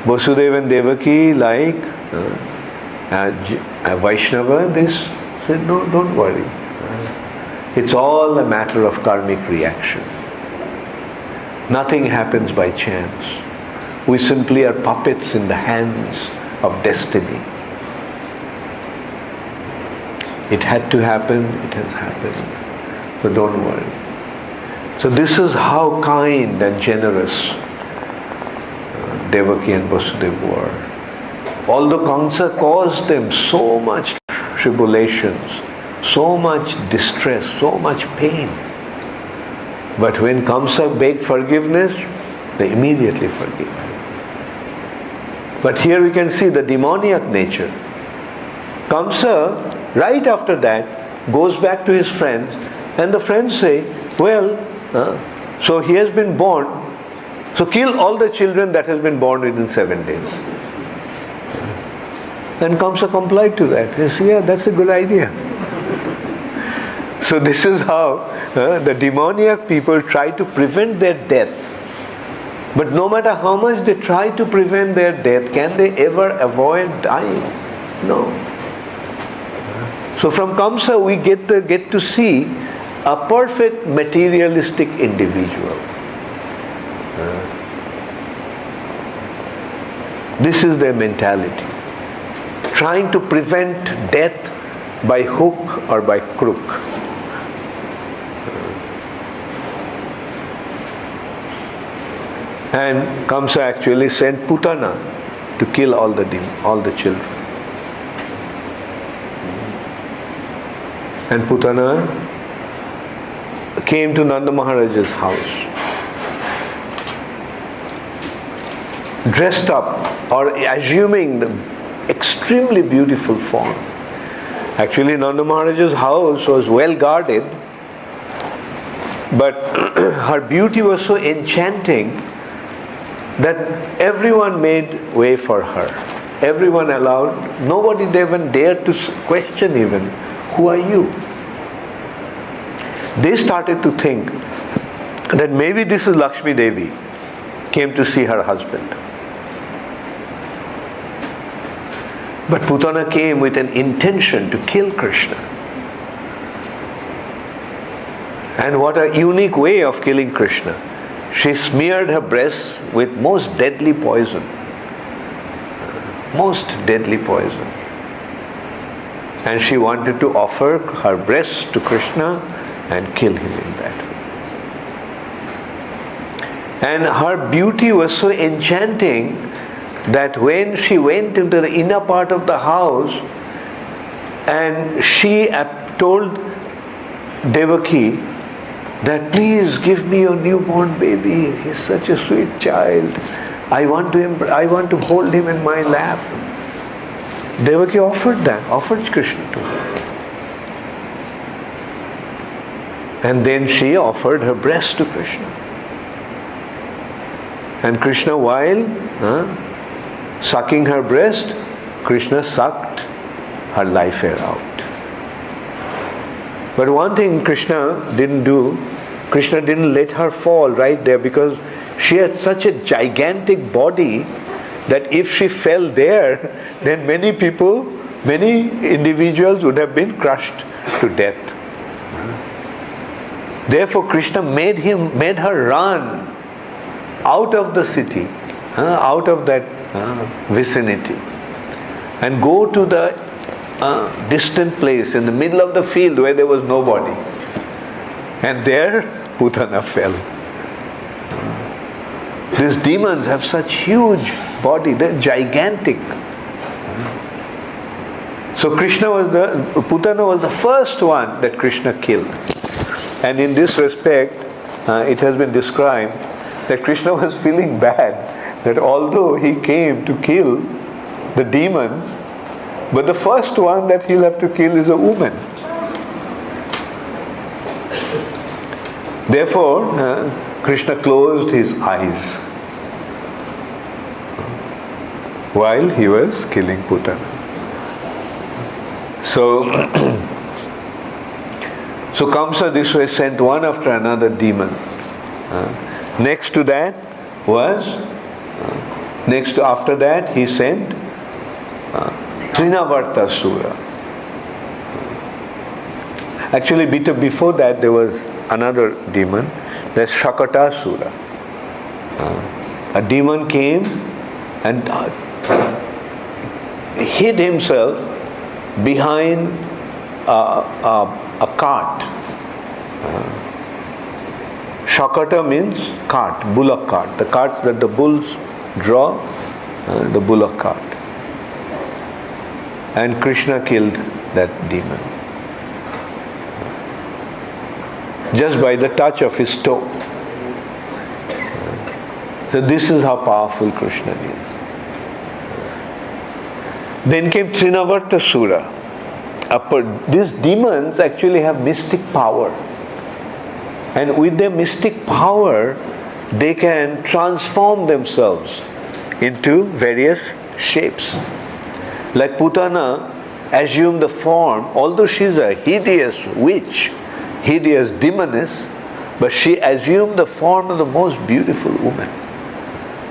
Vasudeva and Devaki, like Vaishnava, they said, no, don't worry. It's all a matter of karmic reaction. Nothing happens by chance. We simply are puppets in the hands of destiny. It had to happen, it has happened. So don't worry. So this is how kind and generous Devaki and Vasudeva were. Although Kamsa caused them so much tribulations, so much distress, so much pain, but when Kamsa begged forgiveness, they immediately forgave. But here we can see the demoniac nature. Kamsa, right after that, goes back to his friends, and the friends say, well, so he has been born, so kill all the children that has been born within 7 days. And Kamsa complied to that. He said, yeah, that's a good idea. So this is how the demoniac people try to prevent their death. But no matter how much they try to prevent their death, can they ever avoid dying? No. So from Kamsa we get to see a perfect materialistic individual. This is their mentality. Trying to prevent death by hook or by crook. And Kamsa actually sent Putana to kill all the children. And Putana came to Nanda Maharaj's house, dressed up or assuming the extremely beautiful form. Actually, Nanda Maharaj's house was well guarded, but her beauty was so enchanting that everyone made way for her. Everyone allowed, nobody even dared to question even, who are you? They started to think that maybe this is Lakshmi Devi, came to see her husband. But Putana came with an intention to kill Krishna. And what a unique way of killing Krishna. She smeared her breasts with most deadly poison. Most deadly poison. And she wanted to offer her breasts to Krishna and kill him in that way. And her beauty was so enchanting that when she went into the inner part of the house and she told Devaki that please give me your newborn baby, he's such a sweet child, I want to hold him in my lap. Devaki offered Krishna to her. And then she offered her breast to Krishna. And Krishna, while sucking her breast, Krishna sucked her life air out. But one thing Krishna didn't do, Krishna didn't let her fall right there, because she had such a gigantic body that if she fell there, then many people, many individuals would have been crushed to death. Therefore Krishna made her run out of the city, out of that vicinity, and go to the distant place in the middle of the field where there was nobody. And there Putana fell. These demons have such huge body, they're gigantic. So Putana was the first one that Krishna killed. And in this respect, it has been described that Krishna was feeling bad that although he came to kill the demons, but the first one that he'll have to kill is a woman. Therefore, Krishna closed his eyes while he was killing Putana. So Kamsa this way sent one after another demon. Next to that was, after that he sent Trinavarta Sura. Actually, before that there was another demon, that's Shakatasura. A demon came and hid himself behind a cart. Shakata means cart, bullock cart. The cart that the bulls draw, the bullock cart. And Krishna killed that demon just by the touch of his toe. So this is how powerful Krishna is. Then came Trinavarta Sura. These demons actually have mystic power. And with their mystic power, they can transform themselves into various shapes. Like Putana assumed the form, although she's a hideous witch, hideous demoness, but she assumed the form of the most beautiful woman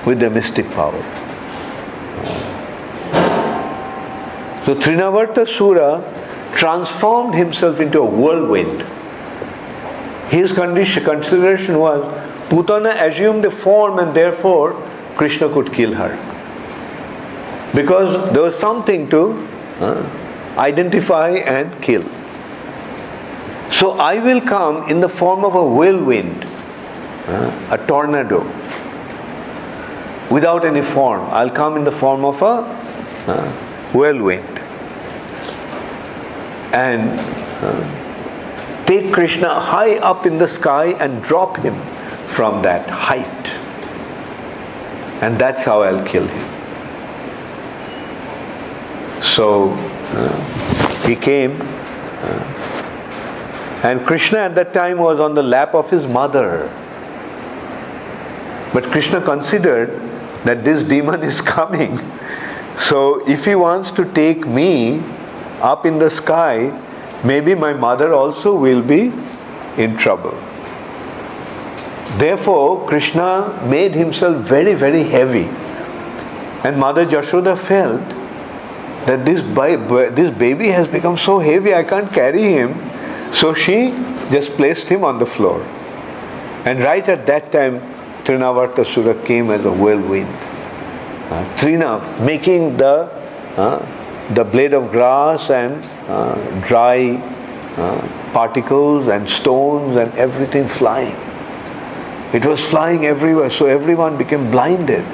with the mystic power. So Trinavarta Sura transformed himself into a whirlwind. His consideration was Putana assumed a form and therefore Krishna could kill her. Because there was something to identify and kill. So I will come in the form of a whirlwind, a tornado. Without any form, I'll come in the form of a whirlwind. And take Krishna high up in the sky and drop him from that height. And that's how I'll kill him. So he came, and Krishna at that time was on the lap of his mother. But Krishna considered that this demon is coming. So if he wants to take me up in the sky, maybe my mother also will be in trouble. Therefore, Krishna made himself very, very heavy. And Mother Jashoda felt that this baby has become so heavy, I can't carry him. So she just placed him on the floor. And right at that time, Trinavartasura came as a whirlwind. Trina, making the blade of grass and dry particles and stones and everything flying. It was flying everywhere, so everyone became blinded.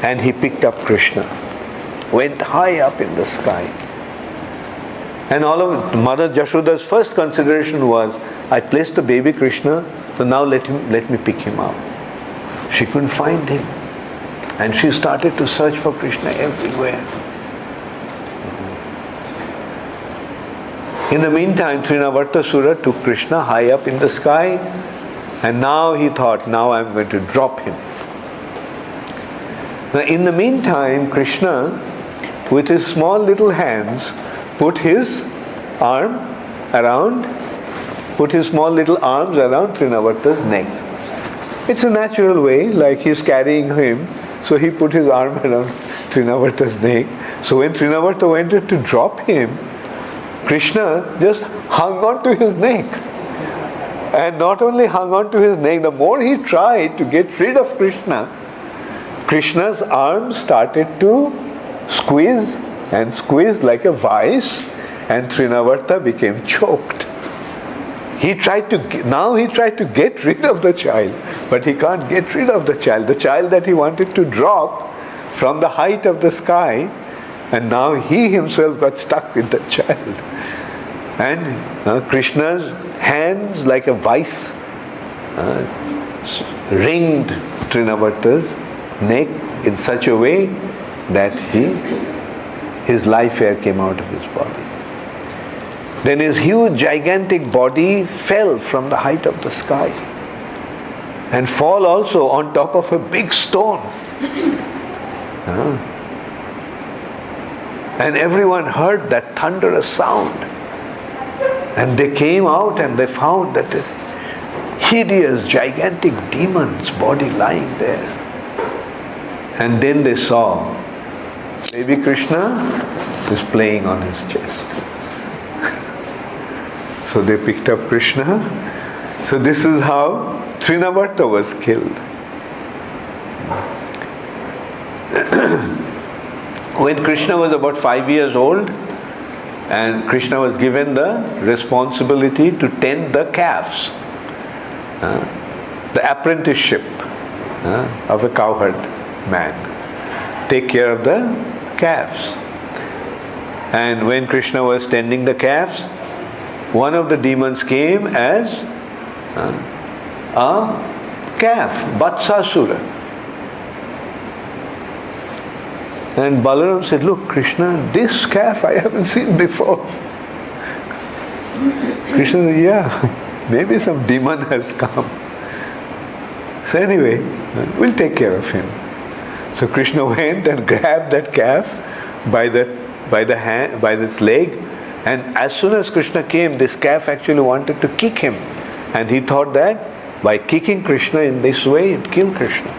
And he picked up Krishna, went high up in the sky. And all of Mother Jashoda's first consideration was, I placed the baby Krishna, so now let me pick him up. She couldn't find him. And she started to search for Krishna everywhere. In the meantime, Trinavartasura took Krishna high up in the sky, and now he thought, now I'm going to drop him. Now in the meantime, Krishna, with his small little hands, put his small little arms around Trinavarta's neck. It's a natural way, like he's carrying him, so he put his arm around Trinavarta's neck. So when Trinavarta wanted to drop him, Krishna just hung on to his neck. And not only hung on to his neck, the more he tried to get rid of Krishna, Krishna's arms started to squeeze and squeeze like a vice, and Trinavarta became choked. Now he tried to get rid of the child, but he can't get rid of the child that he wanted to drop from the height of the sky, and now he himself got stuck with the child. And Krishna's hands like a vice ringed Trinavarta's neck in such a way that his life air came out of his body. Then his huge gigantic body fell from the height of the sky and fall also on top of a big stone. And everyone heard that thunderous sound. And they came out and they found that this hideous, gigantic demon's body lying there. And then they saw baby Krishna is playing on his chest. So they picked up Krishna. So this is how Trinavarta was killed. When Krishna was about 5 years old, and Krishna was given the responsibility to tend the calves, the apprenticeship of a cowherd man, take care of the calves. And when Krishna was tending the calves, one of the demons came as a calf, Bha360P. And Balaram said, look Krishna, this calf I haven't seen before. Krishna said, yeah, maybe some demon has come. So anyway, we'll take care of him. So Krishna went and grabbed that calf by its leg, and as soon as Krishna came, this calf actually wanted to kick him. And he thought that by kicking Krishna in this way, it killed Krishna.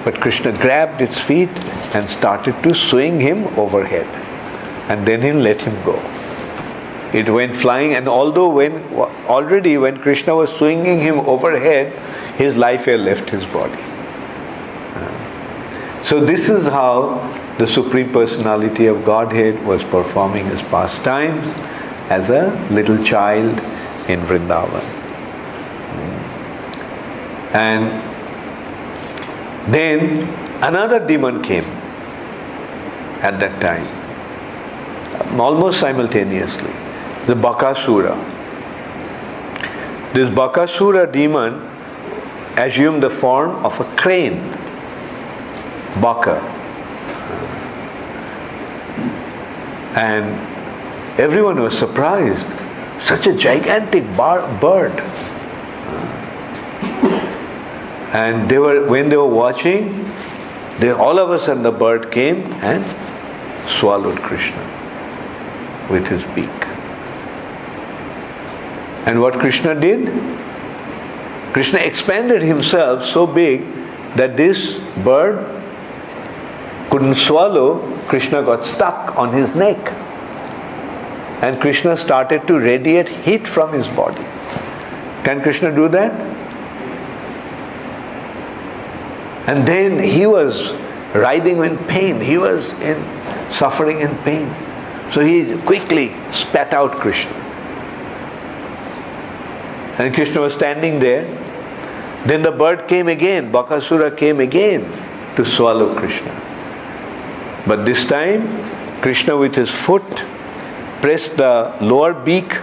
But Krishna grabbed its feet and started to swing him overhead. And then he let him go. It went flying, and although when Krishna was swinging him overhead, his life air left his body. So this is how the Supreme Personality of Godhead was performing his pastimes as a little child in Vrndavan. And then another demon came at that time, almost simultaneously. the Bakasura. This Bakasura demon assumed the form of a crane, Baka. And everyone was surprised. Such a gigantic bird. And when they were watching, all of a sudden the bird came and swallowed Krishna with his beak. And what Krishna did? Krishna expanded himself so big that this bird couldn't swallow. Krishna got stuck on his neck. And Krishna started to radiate heat from his body. Can Krishna do that? And then he was writhing in pain. He was suffering in pain. So he quickly spat out Krishna. And Krishna was standing there. Then the bird came again. Bakasura came again to swallow Krishna. But this time, Krishna with his foot pressed the lower beak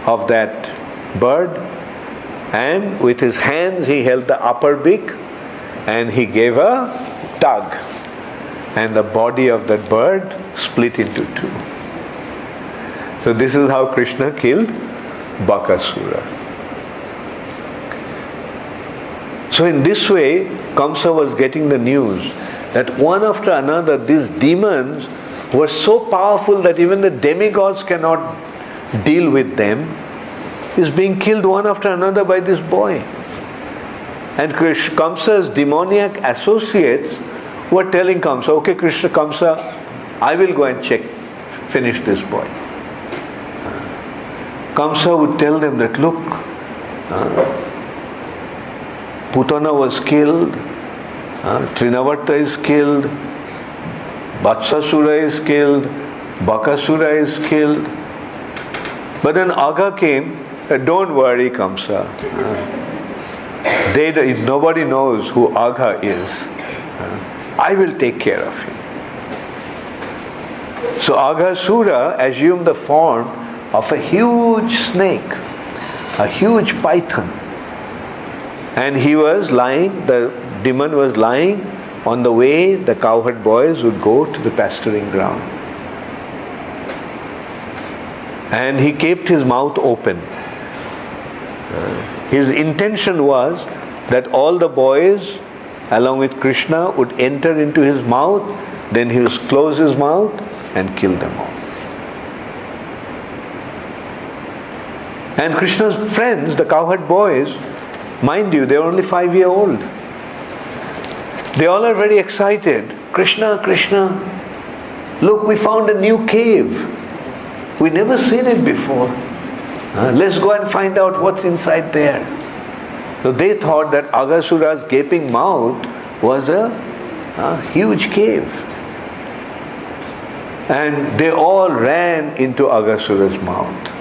of that bird, and with his hands he held the upper beak and he gave a tug, and the body of that bird split into two. So this is how Krishna killed Bakasura. So in this way, Kamsa was getting the news that one after another these demons were so powerful that even the demigods cannot deal with them, is being killed one after another by this boy. And Kamsa's demoniac associates were telling Kamsa, okay Kamsa, I will go and finish this boy. Kamsa would tell them that, look, Putana was killed, Trinavarta is killed, Vatsasura is killed, Bakasura is killed. But then Agha came, don't worry Kamsa. Nobody knows who Agha is. I will take care of him. So Aghasura assumed the form of a huge snake, a huge python. And he was lying, the demon was lying on the way the cowherd boys would go to the pasturing ground. And he kept his mouth open. His intention was that all the boys along with Krishna would enter into his mouth, then he would close his mouth and kill them all. And Krishna's friends, the cowherd boys, mind you, they were only 5-year-old. They all are very excited. Krishna, Krishna, look, we found a new cave. We never seen it before. Let's go and find out what's inside there. So they thought that Aghasura's gaping mouth was a huge cave. And they all ran into Aghasura's mouth.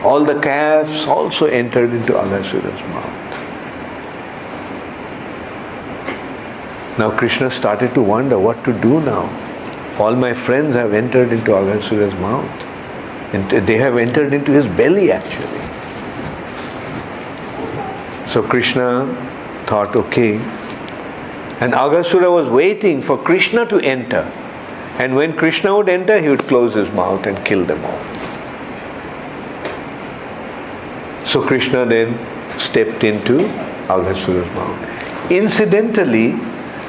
All the calves also entered into Aghasura's mouth. Now Krishna started to wonder what to do now. All my friends have entered into Aghasura's mouth. And they have entered into his belly actually. So Krishna thought, okay. And Aghasura was waiting for Krishna to enter. And when Krishna would enter, he would close his mouth and kill them all. So Krishna then stepped into Aghasura's mouth. Incidentally,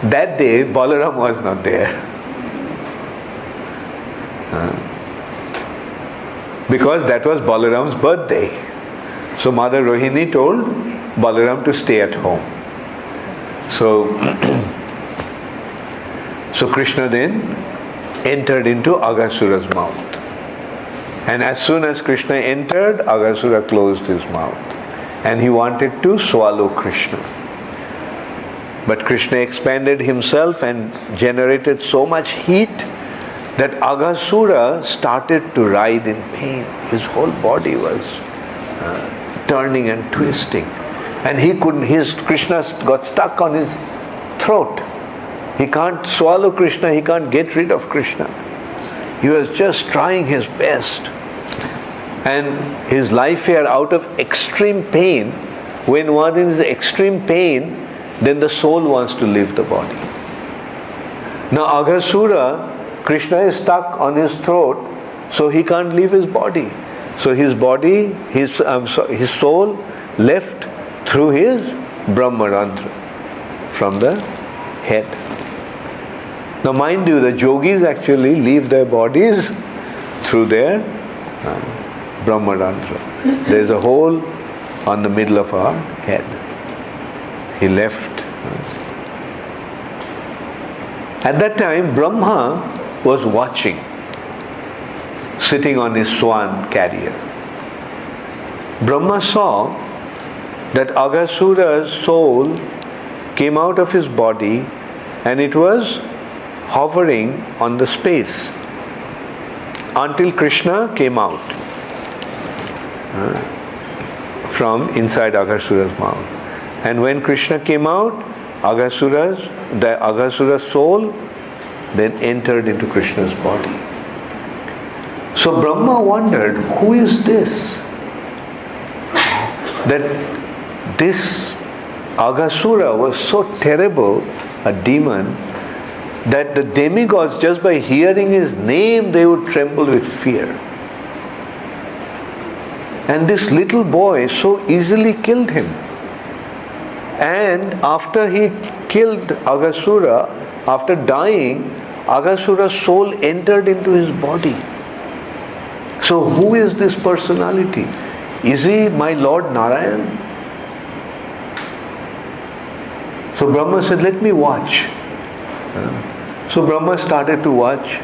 that day Balaram was not there. Because that was Balaram's birthday. So Mother Rohini told Balaram to stay at home. So Krishna then entered into Aghasura's mouth. And as soon as Krishna entered, Aghasura closed his mouth. And he wanted to swallow Krishna. But Krishna expanded himself and generated so much heat that Aghasura started to writhe in pain. His whole body was turning and twisting. And Krishna got stuck on his throat. He can't swallow Krishna, he can't get rid of Krishna. He was just trying his best. And his life here, out of extreme pain, when one is in extreme pain, then the soul wants to leave the body. Now Aghasura, Krishna is stuck on his throat, so he can't leave his body. So his body, his soul left through his Brahmarantra, from the head. Now mind you, the yogis actually leave their bodies through their Brahmarantra. There is a hole on the middle of our head. He left. At that time, Brahma was watching, sitting on his swan carrier. Brahma saw that Aghasura's soul came out of his body and it was hovering on the space until Krishna came out from inside Aghasura's mouth. And when Krishna came out, Aghasura's soul then entered into Krishna's body. So Brahma wondered, who is this? That this Aghasura was so terrible, a demon, that the demigods, just by hearing his name, they would tremble with fear. And this little boy so easily killed him. And after he killed Aghasura, after dying, Aghasura's soul entered into his body. So who is this personality? Is he my Lord Narayan? So Brahma said, let me watch. So Brahma started to watch.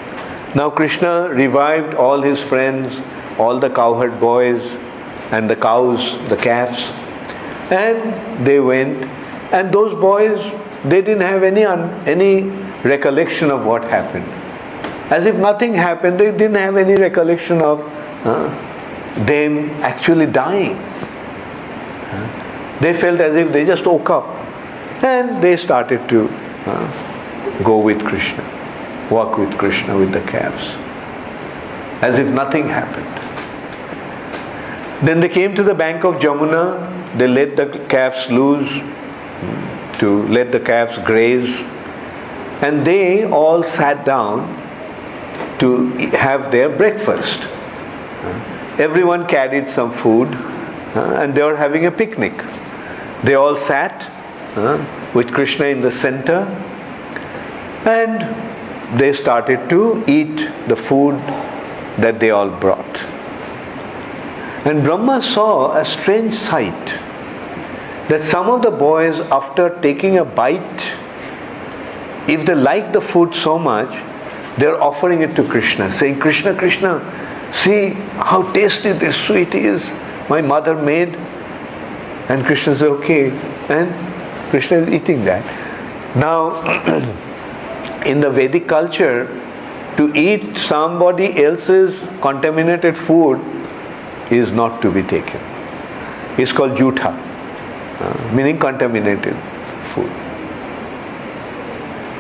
Now Krishna revived all his friends, all the cowherd boys and the cows, the calves. And they went. And those boys, they didn't have any recollection of what happened. As if nothing happened, they didn't have any recollection of them actually dying. They felt as if they just woke up. And they started to go with Krishna, walk with Krishna with the calves, as if nothing happened. Then they came to the bank of Jamuna. They let the calves loose, to let the calves graze. And they all sat down to have their breakfast. Everyone carried some food and they were having a picnic. They all sat with Krishna in the center and they started to eat the food that they all brought. And Brahma saw a strange sight, that some of the boys, after taking a bite, if they like the food so much, they're offering it to Krishna, saying, Krishna, Krishna, see how tasty this sweet is, my mother made. And Krishna says, okay. And Krishna is eating that. Now, in the Vedic culture, to eat somebody else's contaminated food is not to be taken. It's called jutha, meaning contaminated food.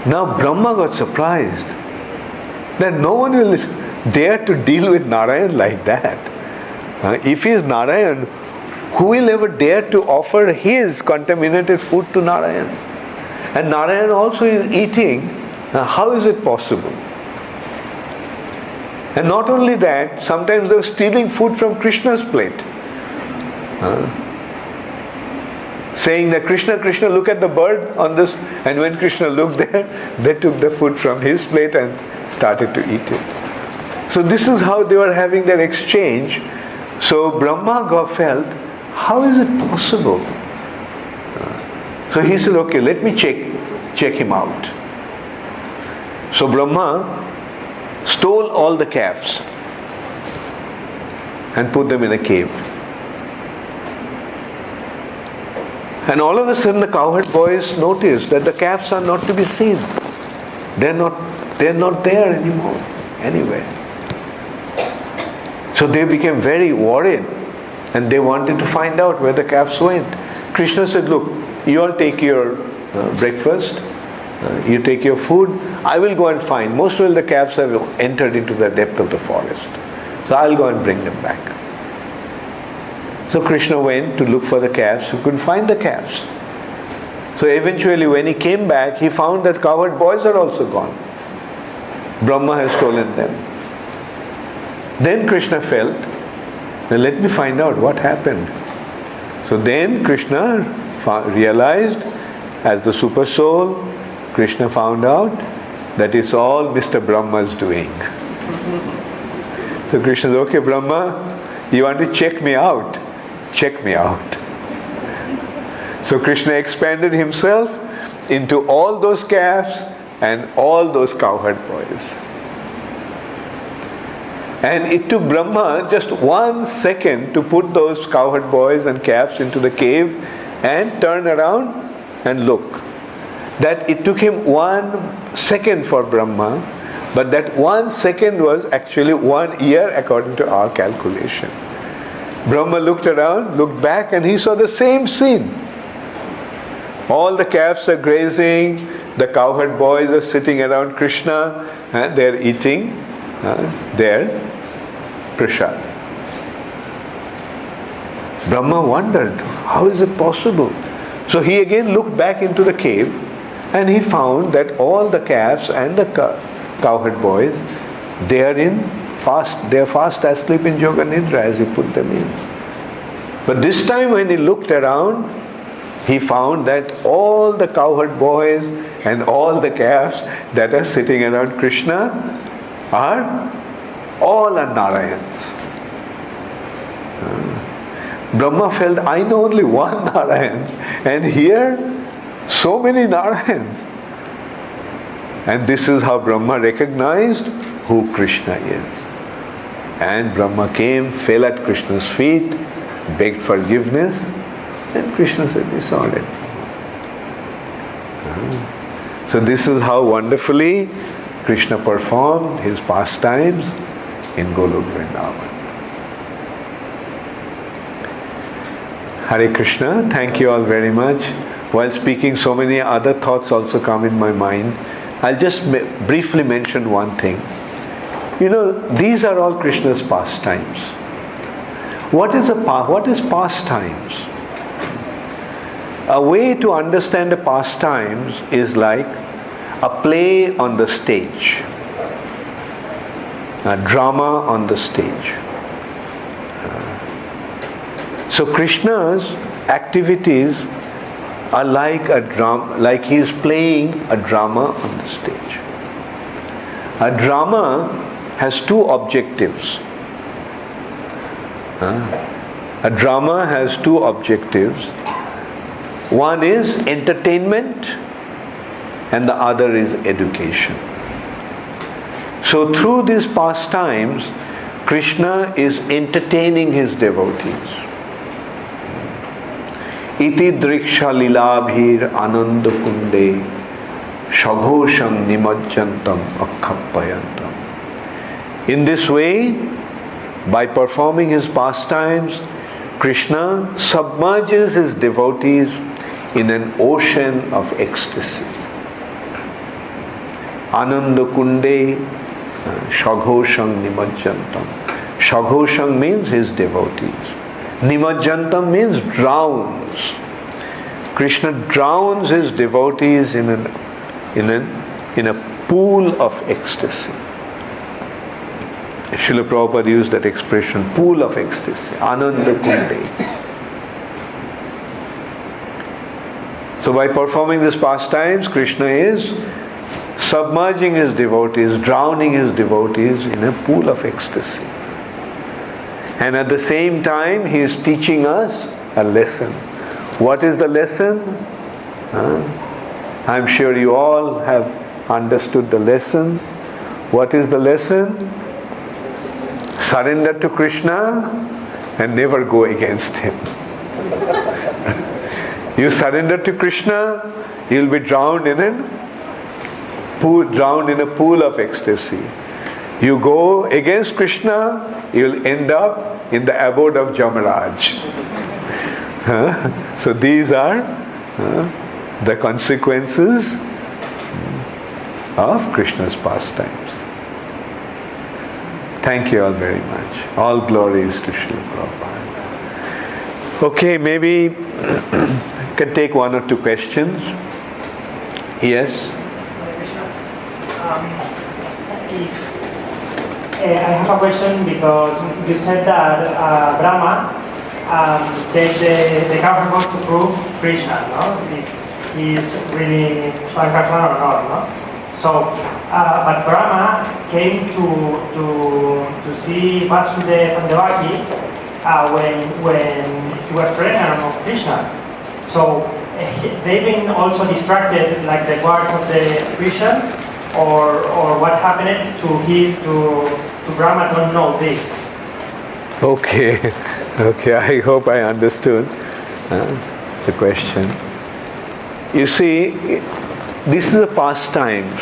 Now Brahma got surprised that no one will dare to deal with Narayan like that. If he is Narayan, who will ever dare to offer his contaminated food to Narayan? And Narayan also is eating. How is it possible? And not only that, sometimes they were stealing food from Krishna's plate. Saying that, Krishna, Krishna, look at the bird on this. And when Krishna looked there, they took the food from his plate and started to eat it. So this is how they were having their exchange. So Brahma felt, how is it possible? So he said, okay, let me check him out. So Brahma stole all the calves and put them in a cave. And all of a sudden the cowherd boys noticed that the calves are not to be seen. They're not there anymore, anywhere. So they became very worried and they wanted to find out where the calves went. Krishna said, look, you all take your breakfast You take your food, I will go and find. Most of the calves have entered into the depth of the forest. So I'll go and bring them back. So Krishna went to look for the calves. He couldn't find the calves. So eventually when he came back, he found that cowherd boys are also gone. Brahma has stolen them. Then Krishna felt, now let me find out what happened. So then Krishna realized, as the super soul, Krishna found out that it's all Mr. Brahma's doing. So Krishna said, okay Brahma, you want to check me out? Check me out. So Krishna expanded himself into all those calves and all those cowherd boys. And it took Brahma just 1 second to put those cowherd boys and calves into the cave and turn around and look. That it took him 1 second for Brahma, but that 1 second was actually 1 year according to our calculation. Brahma looked around, looked back, and he saw the same scene. All the calves are grazing, the cowherd boys are sitting around Krishna, and they're eating their prasad. Brahma wondered, how is it possible? So he again looked back into the cave, and he found that all the calves and the cowherd boys, they are fast asleep in Yoga Nidra as he put them in. But this time when he looked around, he found that all the cowherd boys and all the calves that are sitting around Krishna are Narayans. Brahma felt, I know only one Narayan, and here so many Narayans. And this is how Brahma recognized who Krishna is. And Brahma came, fell at Krishna's feet, begged forgiveness, and Krishna said, it's all right. So this is how wonderfully Krishna performed his pastimes in Golok Vrindavan. Hare Krishna, thank you all very much. While speaking, so many other thoughts also come in my mind. I'll just briefly mention one thing. You know, these are all Krishna's pastimes. What is pastimes? A way to understand the pastimes is like a play on the stage, a drama on the stage. So Krishna's activities are like a drama, like he is playing a drama on the stage. A drama has two objectives. A drama has two objectives. One is entertainment and the other is education. So through these pastimes, Krishna is entertaining his devotees. Iti driksha lilabhir ananda kunde shaghosham nimajjantam akkhappayantam. In this way, by performing his pastimes, Krishna submerges his devotees in an ocean of ecstasy. Ananda kunde shaghosham nimajjantam. Shaghosham means his devotees. Nimajjantam means drowns. Krishna drowns his devotees in a pool of ecstasy. Srila Prabhupada used that expression, pool of ecstasy, Ananda Kunde. So by performing these pastimes, Krishna is submerging his devotees, drowning his devotees in a pool of ecstasy. And at the same time, he is teaching us a lesson. What is the lesson? I'm sure you all have understood the lesson. What is the lesson? Surrender to Krishna and never go against him. You surrender to Krishna, you'll be drowned in a pool of ecstasy. You go against Krishna, you'll end up in the abode of Jamaraj. So these are the consequences of Krishna's pastimes. Thank you all very much. All glories to Srila Prabhupada. Okay, maybe can take one or two questions. Yes? I have a question because you said that Brahma the government wants to prove Krishna, no? If he is really Shankara or not, no? So, but Brahma came to see Vrndavan when he was pregnant of Krishna. So they've been also distracted, like the guards of the prison, or what happened to Brahma don't know this. Okay, okay. I hope I understood the question. You see, this is a pastimes,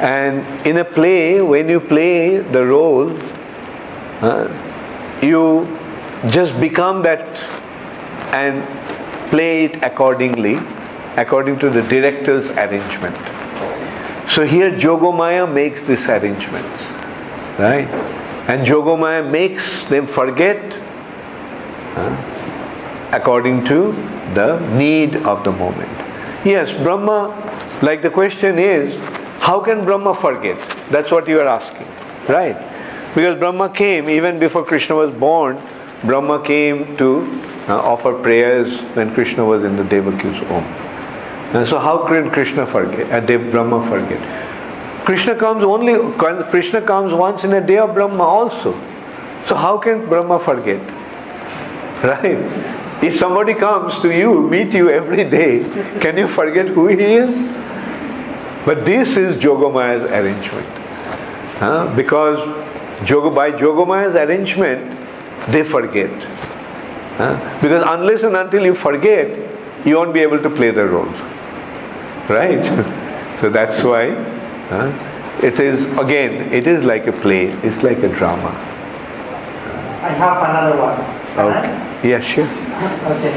and in a play, when you play the role, you just become that and play it accordingly, according to the director's arrangement. So here Jogomaya makes these arrangements, right? And Jogomaya makes them forget according to the need of the moment. Yes, Brahma, like the question is, how can Brahma forget? That's what you are asking, right? Because Brahma came, even before Krishna was born, Brahma came to offer prayers when Krishna was in the Devaki's womb. And so how can Krishna forget? Brahma forget? Krishna comes once in a day of Brahma also. So how can Brahma forget? Right? If somebody comes to you, meet you every day, can you forget who he is? But this is Jogomaya's arrangement. Because by Jogomaya's arrangement, they forget. Because unless and until you forget, you won't be able to play the role. Right? So that's why it is like a play, it's like a drama. I have another one. Okay. Yeah, sure. Okay.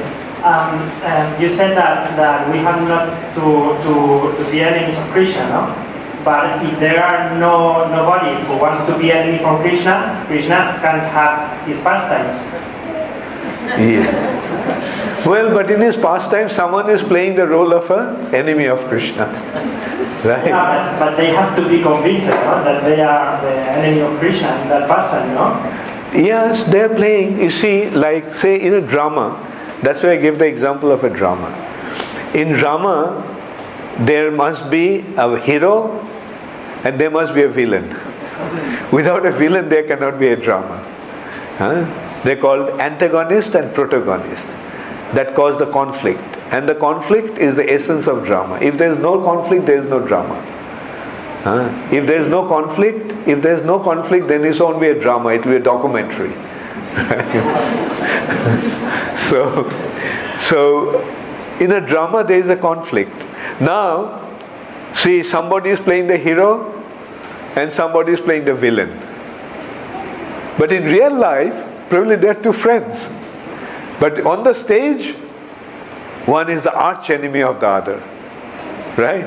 You said that we have not to be enemies of Krishna, no? But if there are nobody who wants to be enemy from Krishna, Krishna can have his pastimes. Yeah. Well, but in his pastime, someone is playing the role of an enemy of Krishna. Right? Yeah, but they have to be convinced, no? That they are the enemy of Krishna in that pastime, no? Yes, they're playing. You see, like say in a drama, that's why I give the example of a drama. In drama, there must be a hero and there must be a villain. Without a villain, there cannot be a drama. They're called antagonist and protagonist. That cause the conflict. And the conflict is the essence of drama. If there is no conflict, there is no drama. If there is no conflict, then it won't be a drama, it will be a documentary. So in a drama there is a conflict. Now, see, somebody is playing the hero and somebody is playing the villain. But in real life, probably they are two friends. But on the stage, one is the arch enemy of the other. Right?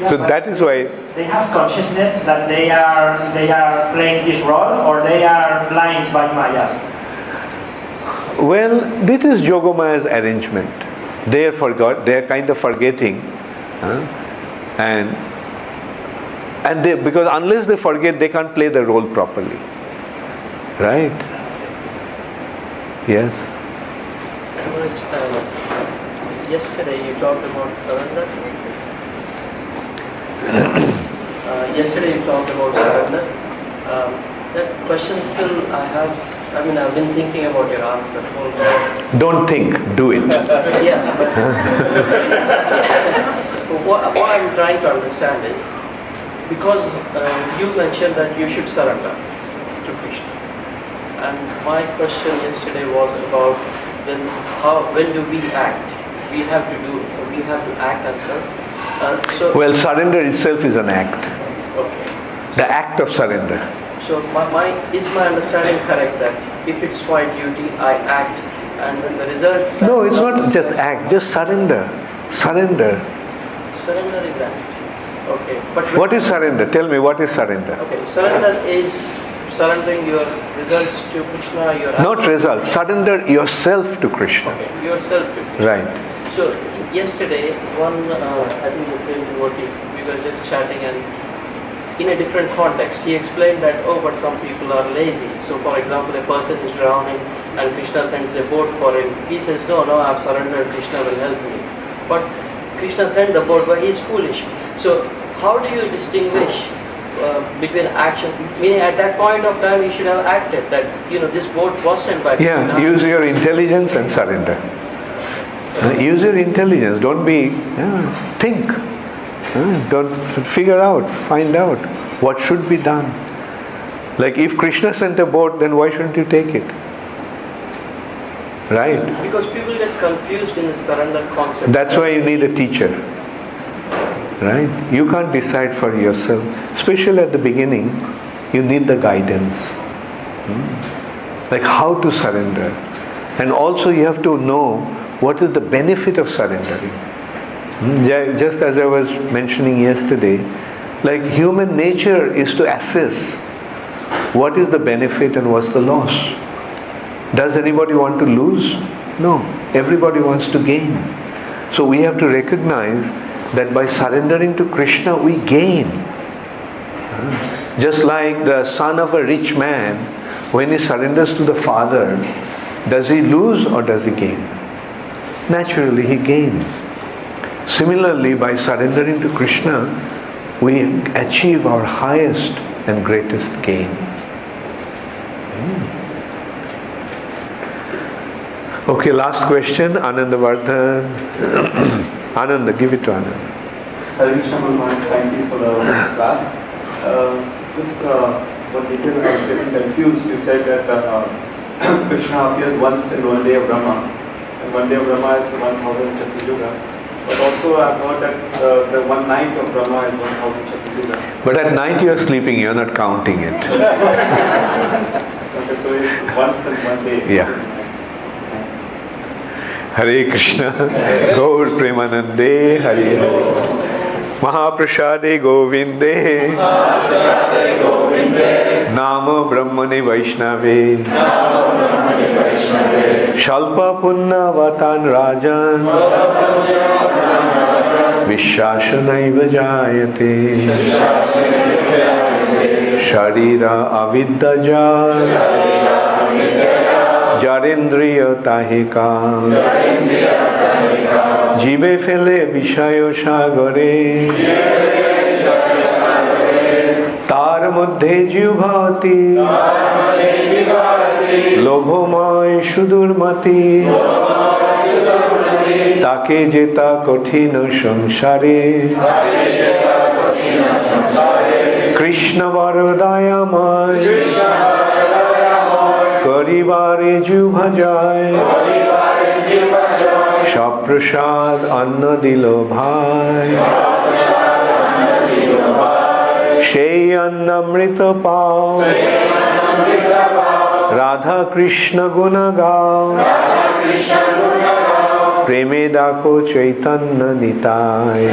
Yeah, so that is why they have consciousness that they are playing this role, or they are blind by Maya. Well, this is Jogomaya's arrangement. They are kind of forgetting, and because unless they forget, they can't play the role properly. Right? Yes. Yesterday you talked about surrender. Yesterday you talked about surrender. That question still I've been thinking about your answer the whole time. Don't think, do it. Yeah. But what I'm trying to understand is, because you mentioned that you should surrender to Krishna. And my question yesterday was about when do we act? We have to act as well. Well, surrender itself is an act. Okay. The act of surrender. So is my understanding correct that if it's my duty, I act, and when the results... No, it's not just act, just surrender. Surrender. Surrender is act. Okay, but What is surrender? Tell me, what is surrender? okay, surrender is surrendering your results to Krishna. Your Not actions. result, surrender yourself to Krishna. Okay, yourself to Krishna. Right. So yesterday, I think the same devotee, we were just chatting, and in a different context, he explained that, oh, but some people are lazy. So for example, a person is drowning and Krishna sends a boat for him. He says, no, I've surrendered, Krishna will help me. But Krishna sent the boat, but he is foolish. So how do you distinguish between action? Meaning at that point of time, he should have acted that, this boat was sent by Krishna. Yeah, use your intelligence and surrender. Use your intelligence, don't be, think. Don't figure out, find out what should be done. Like if Krishna sent a boat, then why shouldn't you take it? Right? Because people get confused in the surrender concept. That's why you need a teacher. Right? You can't decide for yourself. Especially at the beginning, you need the guidance. Like how to surrender. And also you have to know what is the benefit of surrendering. Just as I was mentioning yesterday, like human nature is to assess what is the benefit and what's the loss. Does anybody want to lose? No. Everybody wants to gain. So we have to recognize that by surrendering to Krishna, we gain. Just like the son of a rich man, when he surrenders to the father, does he lose or does he gain? Naturally, he gains. Similarly, by surrendering to Krishna, we achieve our highest and greatest gain. Okay, last question, Anandavardhan. Ananda, give it to Ananda. Hare Krishna, Bhagwan, thank you for the class. Just one detail, I was getting confused. You said that Krishna appears once in one day of Brahma, and one day of Brahma is 1000 Chaturjugas. But also I've heard that the one night of Brahma is 1000 Chaturjugas. But at night you are sleeping, you are not counting it. Okay, so it's once in one day. Yeah. Hare Krishna, Gaur Premanande, Hare Hare. Mahaprasade Govinde, Nama Brahmane Vaishnave, Shalpa Punna Vatan Rajan, Vishashanaiva Jayate, Sharira Aviddaja, Jarendriya Tahika, Jibe Fele Vishayo Shagare, Tar Muddhe Jivhati, Lobhomay Shudurmati, Take Jeta Kothina Samsare, Krishna Varadayamay, Karibare Jubhajay, Shaprasad Anna Dilo Bhai, Shey Annamrita Pao, Radha Krishna Gunagao, Preme Dako Chaitanya Nitai,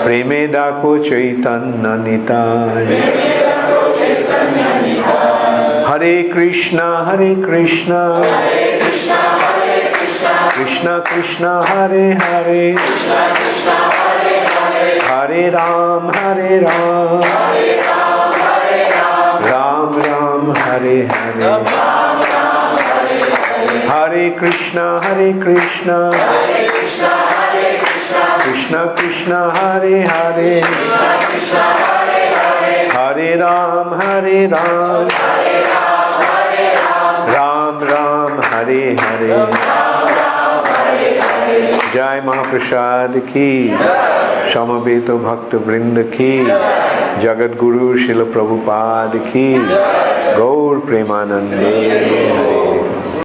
Preme Dako Chaitanya Nitai. Hare Krishna, Hare Krishna, Krishna Krishna, Hare Hare, Hare Ram, Hare Ram, Ram Ram, Hare Hare, Hare Krishna, Hare Krishna, Krishna Krishna, Hare Hare, Hare Ram, Hare Ram, Ram Ram, Hare Hare. Jai Mahaprasad ki, Shamabeto Bhakta Vrinda ki, Jagat Guru Srila Prabhupada ki, Gaur Premanande Hare.